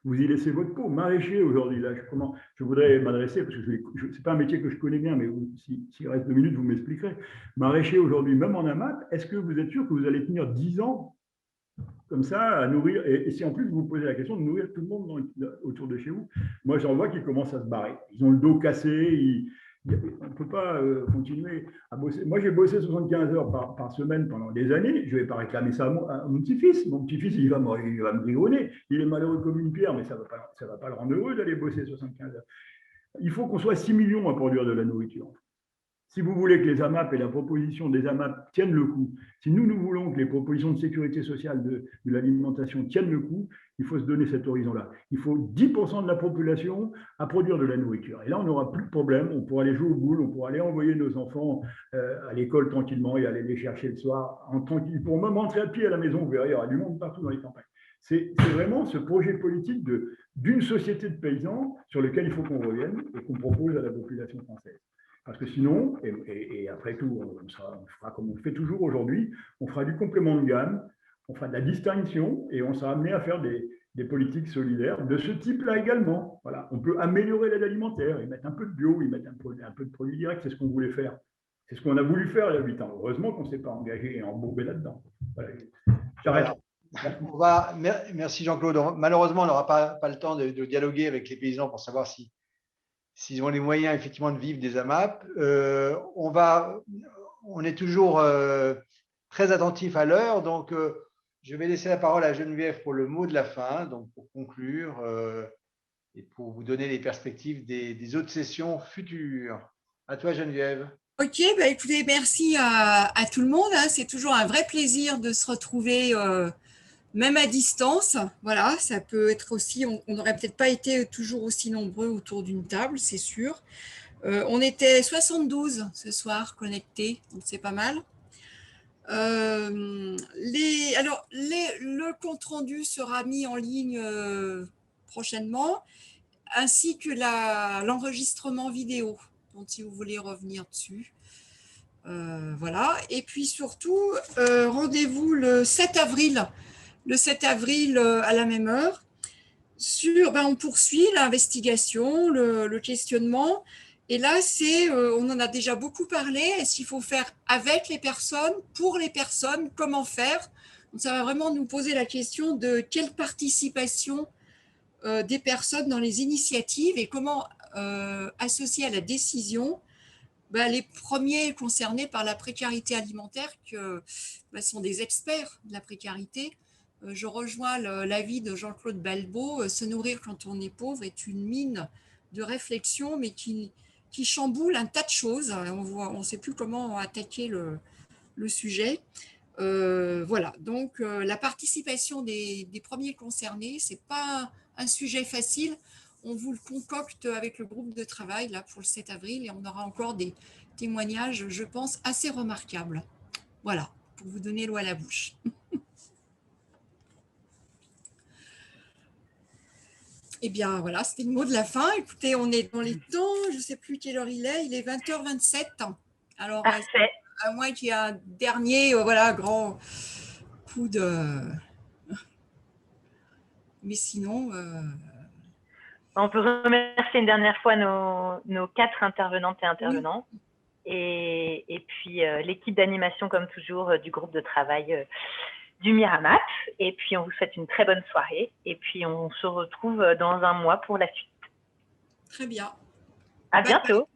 Vous y laissez votre peau. Maraîcher aujourd'hui, là, je voudrais m'adresser, parce que ce n'est pas un métier que je connais bien, mais s'il reste 2 minutes, vous m'expliquerez. Maraîcher aujourd'hui, même en AMAP, est-ce que vous êtes sûr que vous allez tenir 10 ans comme ça à nourrir, et si en plus vous vous posez la question de nourrir tout le monde autour de chez vous? Moi, j'en vois qui commencent à se barrer. Ils ont le dos cassé, on ne peut pas continuer à bosser. Moi, j'ai bossé 75 heures par semaine pendant des années. Je ne vais pas réclamer ça à mon petit-fils. Mon petit-fils, il va me grigonner. Il est malheureux comme une pierre, mais ça ne va pas le rendre heureux d'aller bosser 75 heures. Il faut qu'on soit 6 millions à produire de la nourriture. Si vous voulez que les AMAP et la proposition des AMAP tiennent le coup, si nous voulons que les propositions de sécurité sociale de l'alimentation tiennent le coup, il faut se donner cet horizon-là. Il faut 10% de la population à produire de la nourriture. Et là, on n'aura plus de problème. On pourra aller jouer aux boules, on pourra aller envoyer nos enfants à l'école tranquillement et aller les chercher le soir en tranquille. Ils pourront même rentrer à pied à la maison, vous verrez, il y aura du monde partout dans les campagnes. C'est vraiment ce projet politique d'une société de paysans sur lequel il faut qu'on revienne et qu'on propose à la population française. Parce que sinon, et après tout, on fera comme on le fait toujours aujourd'hui, on fera du complément de gamme, on fera de la distinction et on sera amené à faire des politiques solidaires de ce type-là également. Voilà. On peut améliorer l'aide alimentaire, y mettre un peu de bio, y mettre un peu de produits directs, c'est ce qu'on voulait faire. C'est ce qu'on a voulu faire il y a 8 ans. Heureusement qu'on ne s'est pas engagé et embourbé là-dedans. Voilà. J'arrête. Merci Jean-Claude. Malheureusement, on n'aura pas le temps de dialoguer avec les paysans pour savoir s'ils ont les moyens effectivement de vivre des AMAP. On est toujours très attentif à l'heure, donc je vais laisser la parole à Geneviève pour le mot de la fin, donc pour conclure et pour vous donner les perspectives des autres sessions futures. À toi Geneviève. Ok, bah écoutez, merci à tout le monde. C'est toujours un vrai plaisir de se retrouver, même à distance. Voilà, ça peut être aussi, on n'aurait peut-être pas été toujours aussi nombreux autour d'une table, c'est sûr. On était 72 ce soir connectés, donc c'est pas mal. Le compte-rendu sera mis en ligne prochainement, ainsi que l'enregistrement vidéo. Donc, si vous voulez revenir dessus. Voilà. Et puis surtout, rendez-vous le 7 avril. Le 7 avril à la même heure. On poursuit l'investigation, le questionnement. Et là, on en a déjà beaucoup parlé. Est-ce qu'il faut faire avec les personnes, pour les personnes, comment faire? Donc, ça va vraiment nous poser la question de quelle participation des personnes dans les initiatives et comment associer à la décision les premiers concernés par la précarité alimentaire sont des experts de la précarité. Je rejoins l'avis de Jean-Claude Balbo. Se nourrir quand on est pauvre est une mine de réflexion, mais qui chamboule un tas de choses. On ne sait plus comment attaquer le sujet. Voilà, donc la participation des premiers concernés, ce n'est pas un sujet facile. On vous le concocte avec le groupe de travail là, pour le 7 avril et on aura encore des témoignages, je pense, assez remarquables. Voilà, pour vous donner l'eau à la bouche. Eh bien, voilà, c'était le mot de la fin. Écoutez, on est dans les temps, je ne sais plus quelle heure il est 20h27. Alors, à moins qu'il y ait un dernier, voilà, grand coup de... Mais sinon... On peut remercier une dernière fois nos 4 intervenantes et intervenants. Oui. Et puis l'équipe d'animation, comme toujours, du groupe de travail du Miramap. Et puis, on vous souhaite une très bonne soirée. Et puis, on se retrouve dans un mois pour la suite. Très bien. À bientôt.